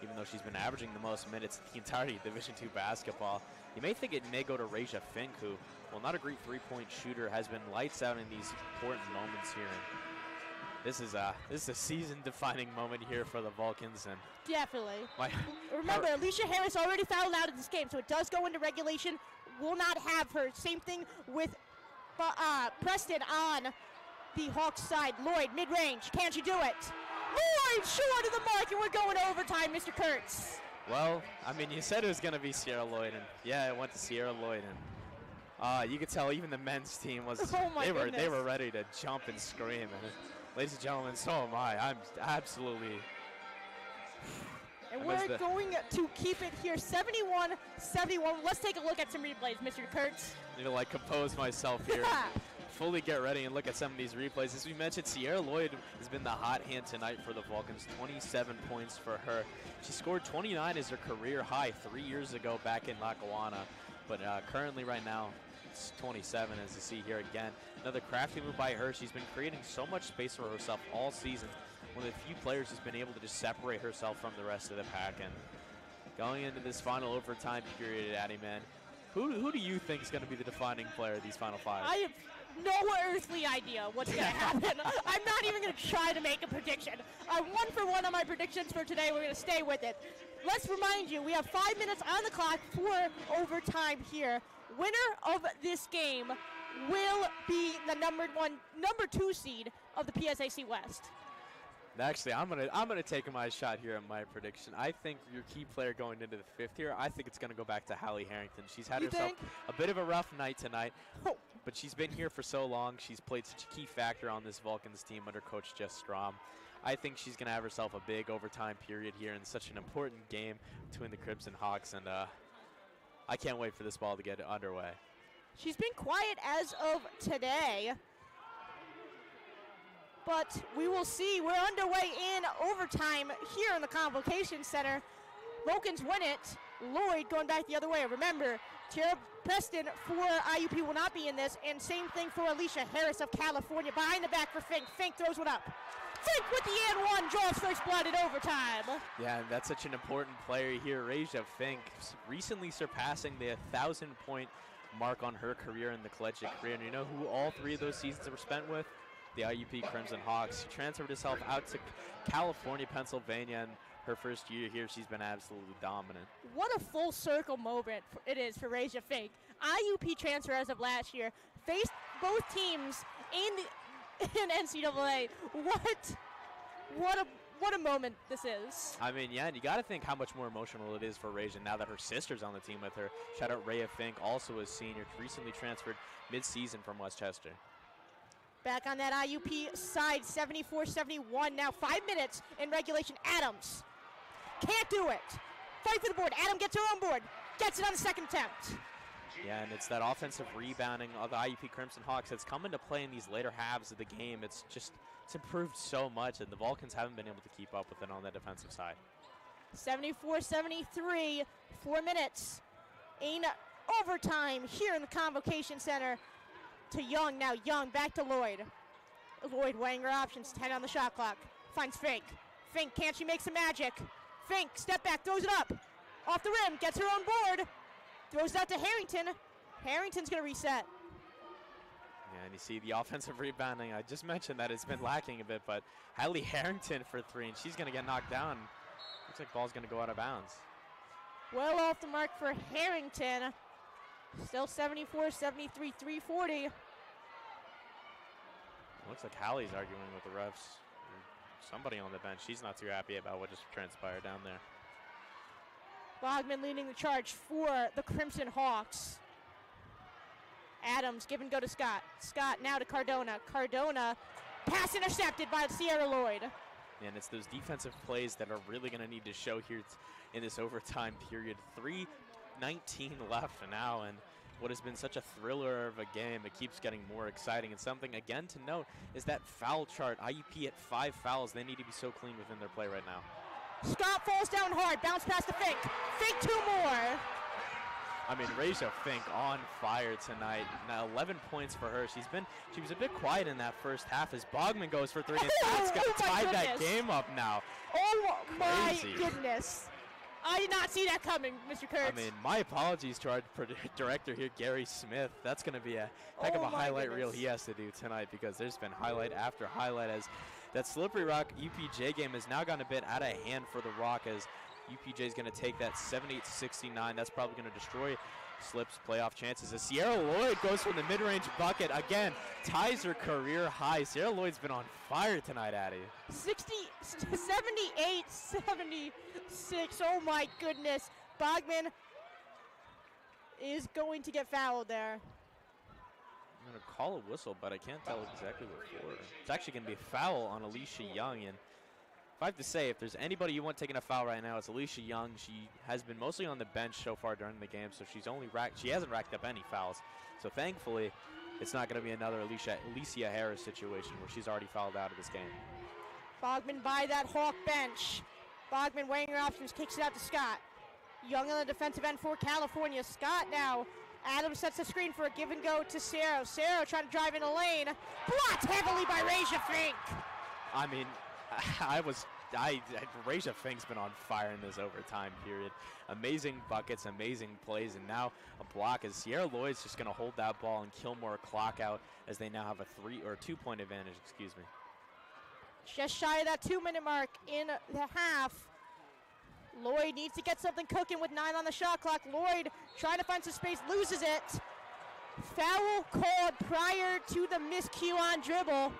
even though she's been averaging the most minutes in the entirety of Division II basketball. You may think it may go to Raja Fink, who, well, not a great three-point shooter, has been lights out in these important moments here. And this is a season-defining moment here for the Vulcans. And definitely. Remember, Alicia Harris already fouled out in this game, so it does go into regulation. Will not have her. Same thing with Preston on the Hawks side. Lloyd, mid-range. Can she do it? Lloyd short of the mark, and we're going to overtime, Mr. Kurtz. Well, I mean, you said it was going to be Sierra Lloyd, and yeah, it went to Sierra Lloyd. And you could tell even the men's team was, they were ready to jump and scream. And ladies and gentlemen, so am I. I'm absolutely. And we're going to keep it here, 71-71. Let's take a look at some replays, Mr. Kurtz. I need to, like, compose myself here. Fully get ready and look at some of these replays. As we mentioned, Sierra Lloyd has been the hot hand tonight for the Vulcans. 27 points for her. She scored 29 as her career high 3 years ago back in Lackawanna. But currently right now, it's 27, as you see here again. Another crafty move by her. She's been creating so much space for herself all season. One of the few players who's been able to just separate herself from the rest of the pack. And going into this final overtime period, Addie, man, who do you think is going to be the defining player of these final 5? I have no earthly idea what's going to happen. I'm not even going to try to make a prediction. I'm 1 for 1 on my predictions for today. We're going to stay with it. Let's remind you, we have 5 minutes on the clock for overtime here. Winner of this game will be the number 2 seed of the PSAC West. Actually, I'm gonna take my shot here at my prediction. I think your key player going into the 5th here, I think it's gonna go back to Hallie Harrington. She's had herself a bit of a rough night tonight, but she's been here for so long. She's played such a key factor on this Vulcans team under Coach Jess Strom. I think she's gonna have herself a big overtime period here in such an important game between the Crimson Hawks, and I can't wait for this ball to get underway. She's been quiet as of today, but we will see. We're underway in overtime here in the Convocation Center. Vulcans win it. Lloyd going back the other way. Remember, Tara Preston for IUP will not be in this, and same thing for Alicia Harris of California. Behind the back for Fink. Fink throws one up. Fink with the and one, draws first blood in overtime. Yeah, and that's such an important player here. Raja Fink recently surpassing the 1,000-point mark on her career in the collegiate career. And you know who all 3 of those seasons were spent with? The IUP Crimson Hawks. She transferred herself out to California, Pennsylvania, and her first year here, she's been absolutely dominant. What a full circle moment it is for Raja Fink. IUP transfer as of last year, faced both teams in NCAA. What a moment this is. I mean, yeah, and you got to think how much more emotional it is for Raja now that her sister's on the team with her. Shout out Rhea Fink, also a senior, recently transferred mid-season from Westchester. Back on that IUP side, 74-71 now. 5 minutes in regulation. Adams can't do it. Fight for the board. Adam gets her on board. Gets it on the second attempt. Yeah, and it's that offensive rebounding of the IUP Crimson Hawks that's come into play in these later halves of the game. It's improved so much, and the Vulcans haven't been able to keep up with it on the defensive side. 74-73, 4 minutes in overtime here in the Convocation Center. To Young, now Young back to Lloyd. Lloyd weighing her options, 10 on the shot clock. Finds Fink. Fink, can she make some magic? Fink, step back, throws it up. Off the rim, gets her on board. Throws it out to Harrington. Harrington's gonna reset. Yeah, and you see the offensive rebounding. I just mentioned that it's been lacking a bit, but Hallie Harrington for 3, and she's going to get knocked down. Looks like ball's going to go out of bounds. Well off the mark for Harrington. Still 74, 73, 340. Looks like Hallie's arguing with the refs. Somebody on the bench. She's not too happy about what just transpired down there. Bogman leading the charge for the Crimson Hawks. Adams give and go to Scott. Scott now to Cardona. Cardona, pass intercepted by Sierra Lloyd. And it's those defensive plays that are really going to need to show here in this overtime period. 3:19 left now, and what has been such a thriller of a game, it keeps getting more exciting. And something, again, to note is that foul chart. IUP at 5 fouls. They need to be so clean within their play right now. Scott falls down hard, bounce past the Fink. Fink 2 more. I mean, Raja Fink on fire tonight. Now 11 points for her. She was a bit quiet in that first half as Bogman goes for 3, and that's going to tie that game up now. Oh Crazy. My goodness. I did not see that coming, Mr. Kurtz. I mean, my apologies to our director here, Gary Smith. That's going to be a heck of a highlight reel he has to do tonight, because there's been highlight after highlight as that Slippery Rock UPJ game has now gotten a bit out of hand for the Rock, as UPJ is going to take that 78-69. That's probably going to destroy Slip's playoff chances as Sierra Lloyd goes for the mid-range bucket. Again, ties her career high. Sierra Lloyd's been on fire tonight, Addie. 78-76. Oh, my goodness. Bogman is going to get fouled there. I'm going to call a whistle, but I can't tell exactly what for. It's actually going to be a foul on Alicia Young, and if I have to say, if there's anybody you want taking a foul right now, it's Alicia Young. She has been mostly on the bench so far during the game, so she hasn't racked up any fouls. So thankfully, it's not going to be another Alicia Harris situation where she's already fouled out of this game. Bogman by that Hawk bench. Bogman weighing her options, kicks it out to Scott. Young on the defensive end for California. Scott now. Adams sets the screen for a give and go to Cerro. Cerro trying to drive in a lane. Blocked heavily by Raja Fink. I mean, Raja Fink's been on fire in this overtime period. Amazing buckets, amazing plays, and now a block as Sierra Lloyd's just going to hold that ball and kill more clock out as they now have a 2-point advantage, excuse me. Just shy of that 2-minute mark in the half. Lloyd needs to get something cooking with 9 on the shot clock. Lloyd trying to find some space, loses it. Foul called prior to the miscue on dribble.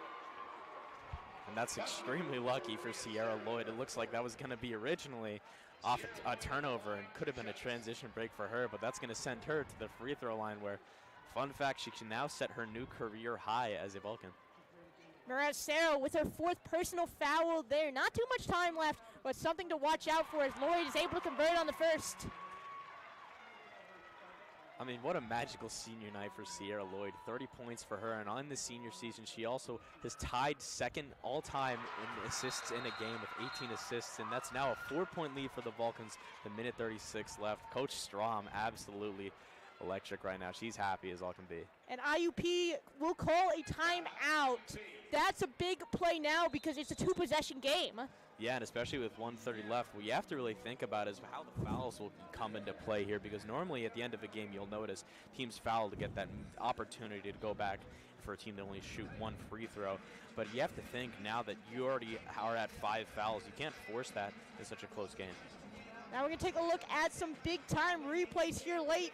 And that's extremely lucky for Sierra Lloyd. It looks like that was going to be originally off a turnover and could have been a transition break for her, but that's going to send her to the free throw line where, fun fact, she can now set her new career high as a Vulcan. Mirage Cerro with her 4th personal foul there. Not too much time left, but something to watch out for as Lloyd is able to convert on the first. I mean, what a magical senior night for Sierra Lloyd. 30 points for her, and on the senior season, she also has tied second all-time in assists in a game with 18 assists, and that's now a 4-point lead for the Vulcans. The minute 36 left. Coach Strom absolutely electric right now. She's happy as all can be. And IUP will call a timeout. That's a big play now because it's a 2-possession game. Yeah, and especially with 1:30 left, what you have to really think about is how the fouls will come into play here, because normally at the end of a game you'll notice teams foul to get that opportunity to go back for a team to only shoot 1 free throw. But you have to think now that you already are at 5 fouls, you can't force that in such a close game. Now we're going to take a look at some big-time replays here late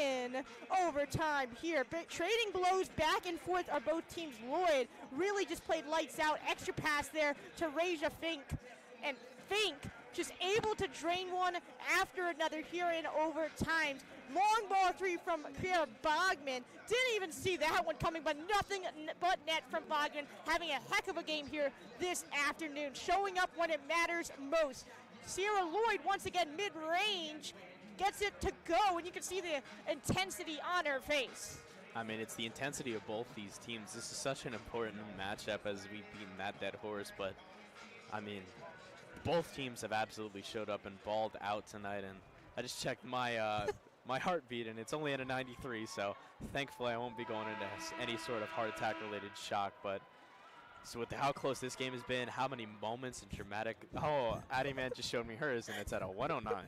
in overtime here. Trading blows back and forth are both teams. Lloyd really just played lights out. Extra pass there to Raja Fink. And Fink just able to drain one after another here in overtime. Long ball 3 from Kiera Bogman. Didn't even see that one coming, but nothing but net from Bogman. Having a heck of a game here this afternoon. Showing up when it matters most. Sierra Lloyd once again mid-range, gets it to go, and you can see the intensity on her face. I mean, it's the intensity of both these teams. This is such an important matchup as we've beaten that dead horse, but I mean, both teams have absolutely showed up and balled out tonight, and I just checked my my heartbeat, and it's only at a 93, so thankfully I won't be going into any sort of heart attack related shock. But so with how close this game has been, how many moments and dramatic, Addie Man just showed me hers, and it's at a 109.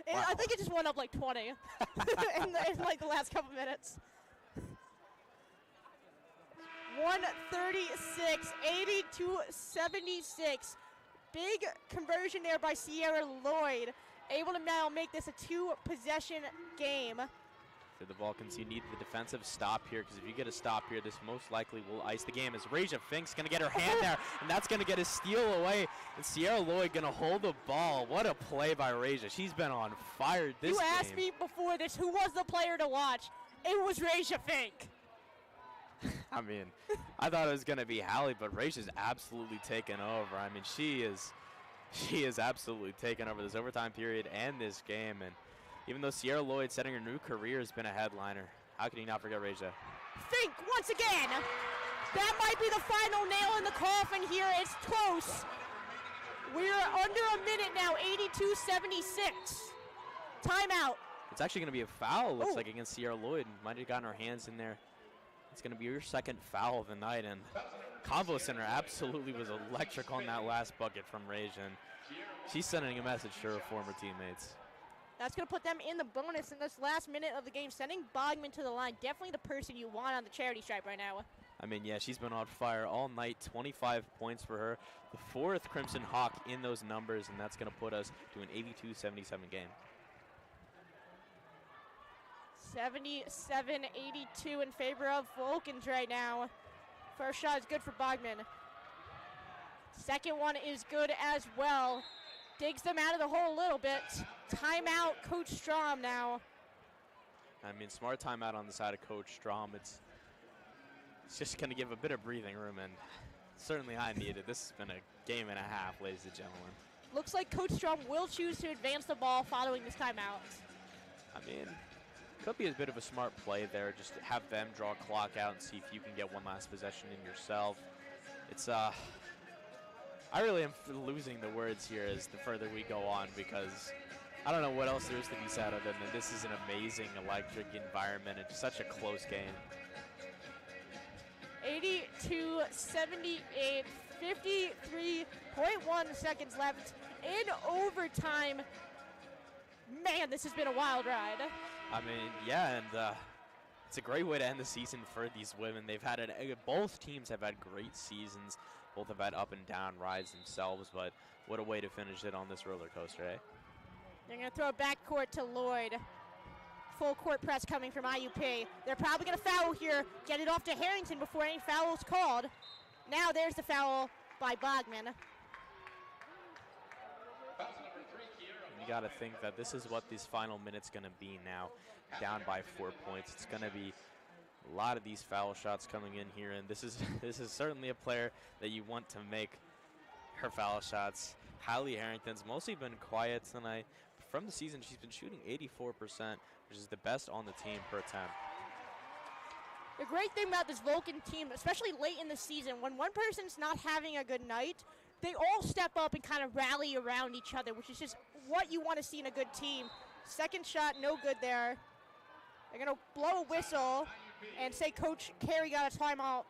Wow. I think it just went up like 20 in like the last couple minutes. 136, 82-76. Big conversion there by Sierra Lloyd. Able to now make this a 2-possession game. For the Vulcans, you need the defensive stop here, because if you get a stop here, this most likely will ice the game. As Raja Fink's going to get her hand there, and that's going to get a steal away. And Sierra Lloyd going to hold the ball. What a play by Raja. She's been on fire this game. You asked me before this, who was the player to watch? It was Raja Fink. I mean, I thought it was going to be Hallie, but Raja's absolutely taken over. I mean, she is absolutely taken over this overtime period and this game. And even though Sierra Lloyd setting her new career has been a headliner, how can you not forget Raja? Fink once again. That might be the final nail in the coffin here. It's close. We're under a minute now, 82-76. Timeout. It's actually going to be a foul, looks like, against Sierra Lloyd. Might have gotten her hands in there. It's going to be her second foul of the night, and Convo Center absolutely was electric on that last bucket from Raja. And she's sending a message to her former teammates. That's going to put them in the bonus in this last minute of the game, sending Bogman to the line. Definitely the person you want on the charity stripe right now. I mean, yeah, she's been on fire all night. 25 points for her. The 4th Crimson Hawk in those numbers, and that's going to put us to an 82-77 game. 77-82 in favor of Vulcans right now. First shot is good for Bogman. Second one is good as well. Digs them out of the hole a little bit. Timeout, Coach Strom now. I mean, smart timeout on the side of Coach Strom. It's just going to give a bit of breathing room, and certainly I needed. This has been a game and a half, ladies and gentlemen. Looks like Coach Strom will choose to advance the ball following this timeout. I mean, could be a bit of a smart play there. Just have them draw a clock out and see if you can get one last possession in yourself. It's I really am losing the words here as the further we go on, because I don't know what else there is to be said other than this is an amazing electric environment and such a close game. 82-78, 53.1 seconds left in overtime. Man, this has been a wild ride. I mean, yeah, and it's a great way to end the season for these women. They've had both teams have had great seasons. Both have had up and down rides themselves, but what a way to finish it on this roller coaster, eh? They're going to throw it backcourt to Lloyd. Full court press coming from IUP. They're probably going to foul here. Get it off to Harrington before any foul is called. Now there's the foul by Bogman. You got to think that this is what this final minute's going to be now. Down by 4 points. It's going to be a lot of these foul shots coming in here, and this is certainly a player that you want to make her foul shots. Hallie Harrington's mostly been quiet tonight. From the season, she's been shooting 84%, which is the best on the team per attempt. The great thing about this Vulcan team, especially late in the season, when one person's not having a good night, they all step up and kind of rally around each other, which is just what you want to see in a good team. Second shot, no good there. They're going to blow a whistle and say Coach Carey got a timeout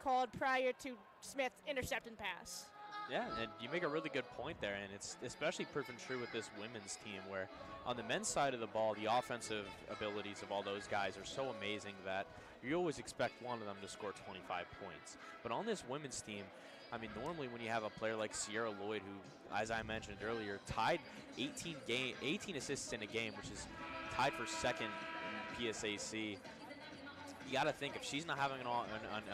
called prior to Smith's intercepting pass. Yeah, and you make a really good point there, and it's especially proven true with this women's team, where on the men's side of the ball, the offensive abilities of all those guys are so amazing that you always expect one of them to score 25 points. But on this women's team, I mean, normally when you have a player like Sierra Lloyd, who, as I mentioned earlier, tied 18 assists in a game, which is tied for second in PSAC. You got to think, if she's not having on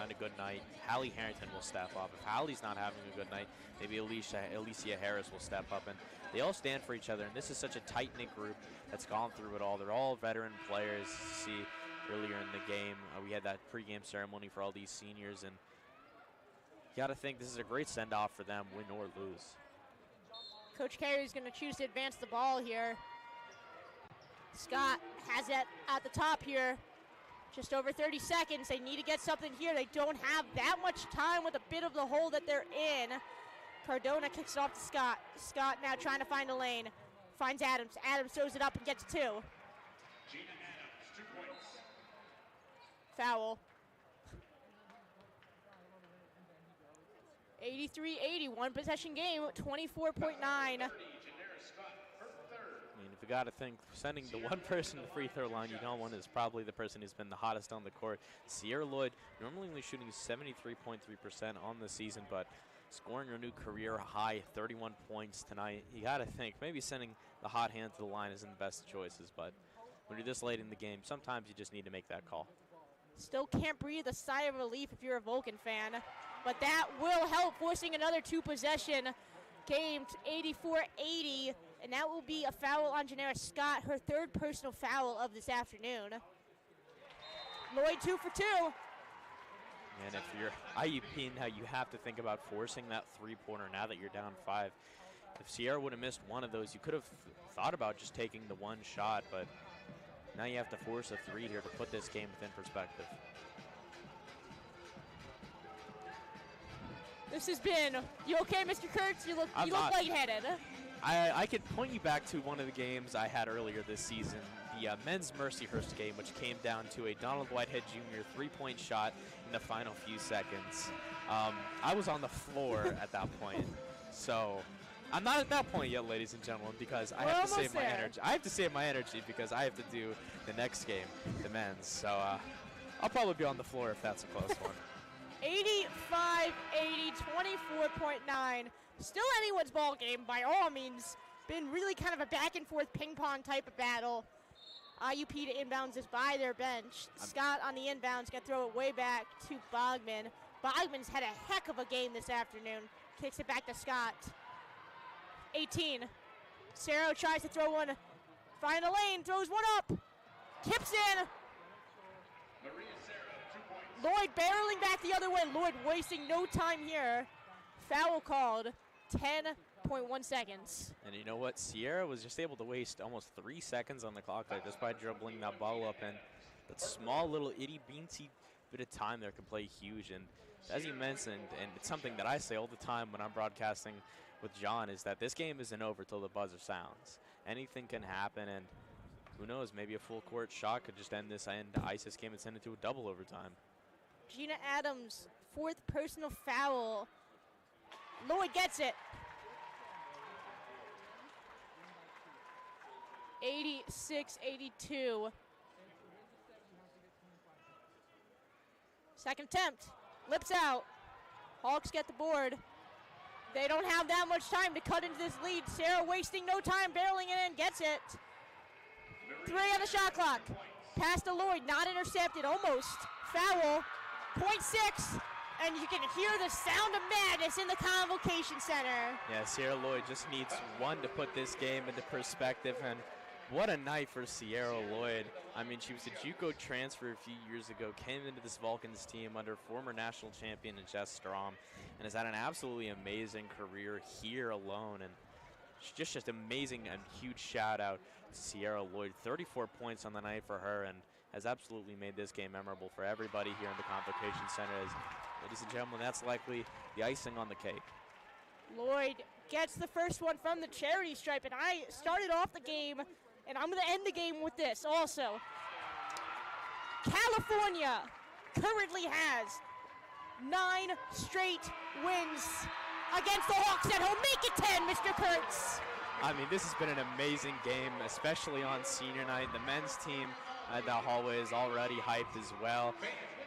a good night, Hallie Harrington will step up. If Hallie's not having a good night, maybe Alicia Harris will step up. And they all stand for each other. And this is such a tight-knit group that's gone through it all. They're all veteran players. See, earlier in the game, we had that pregame ceremony for all these seniors. And you got to think this is a great send-off for them, win or lose. Coach Carey's going to choose to advance the ball here. Scott has it at the top here. Just over 30 seconds. They need to get something here. They don't have that much time with a bit of the hole that they're in. Cardona kicks it off to Scott. Scott now trying to find a lane. Finds Adams. Adams throws it up and gets 2. Gina Adams, 2 points. Foul. 83-80, one possession game, 24.9. I mean, if it got to think sending the one person to the free throw line you don't want is probably the person who's been the hottest on the court. Sierra Lloyd normally only shooting 73.3% on the season, but scoring her new career high, 31 points tonight. You got to think maybe sending the hot hand to the line isn't the best choices, but when you're this late in the game, sometimes you just need to make that call. Still can't breathe a sigh of relief if you're a Vulcan fan, but that will help, forcing another two-possession game to 84-80, and that will be a foul on Janera Scott, her third personal foul of this afternoon. Lloyd 2 for 2. And if you're IUP now, you have to think about forcing that three-pointer now that you're down 5. If Sierra would have missed one of those, you could have thought about just taking the one shot, but now you have to force a 3 here to put this game within perspective. This has been, you okay, Mr. Kurtz? You look lightheaded. I could point you back to one of the games I had earlier this season, the men's Mercyhurst game, which came down to a Donald Whitehead Jr. three-point shot in the final few seconds. I was on the floor at that point, so I'm not at that point yet, ladies and gentlemen, because I have to save my energy. I have to save my energy because I have to do the next game, the men's. So I'll probably be on the floor if that's a close one. 85-80, 24.9. Still anyone's ball game by all means. Been really kind of a back and forth ping pong type of battle. IUP to inbounds is by their bench. Scott on the inbounds, got to throw it way back to Bogman. Bogman's had a heck of a game this afternoon. Kicks it back to Scott. 18. Cerro tries to throw one. Find a lane, throws one up. Tips in. Lloyd barreling back the other way. Lloyd wasting no time here. Foul called. 10.1 seconds. And you know what? Sierra was just able to waste almost 3 seconds on the clock there just by dribbling that ball up. And that small little itty-beansy bit of time there can play huge. And as you mentioned, and it's something that I say all the time when I'm broadcasting with John, is that this game isn't over till the buzzer sounds. Anything can happen, and who knows, maybe a full court shot could just end this ice this game and send it to a double overtime. Gina Adams, fourth personal foul. Lloyd gets it. 86-82. Second attempt. Lips out. Hawks get the board. They don't have that much time to cut into this lead. Sarah wasting no time, barreling it in, gets it. 3 on the shot clock. Pass to Lloyd, not intercepted, almost. Foul. 0.6. And you can hear the sound of madness in the Convocation Center. Yeah, Sierra Lloyd just needs one to put this game into perspective, and what a night for Sierra Lloyd. I mean, she was a JUCO transfer a few years ago, came into this Vulcans team under former national champion Jess Strom, and has had an absolutely amazing career here alone. And just amazing and huge shout out to Sierra Lloyd. 34 points on the night for her, and has absolutely made this game memorable for everybody here in the Convocation Center. As, ladies and gentlemen, that's likely the icing on the cake. Lloyd gets the first one from the charity stripe, and I started off the game, and I'm going to end the game with this also. California currently has 9 straight wins against the Hawks at home. Make it 10, Mr. Kurtz. I mean, this has been an amazing game, especially on senior night. The men's team at the hallway is already hyped as well.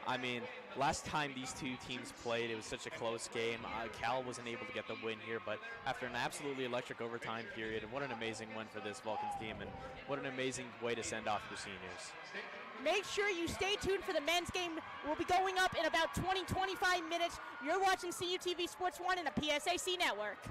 I mean, last time these two teams played, it was such a close game. Cal wasn't able to get the win here, but after an absolutely electric overtime period, and what an amazing win for this Vulcans team, and what an amazing way to send off your seniors. Make sure you stay tuned for the men's game. We'll be going up in about 20-25 minutes. You're watching CUTV Sports 1 and the PSAC Network.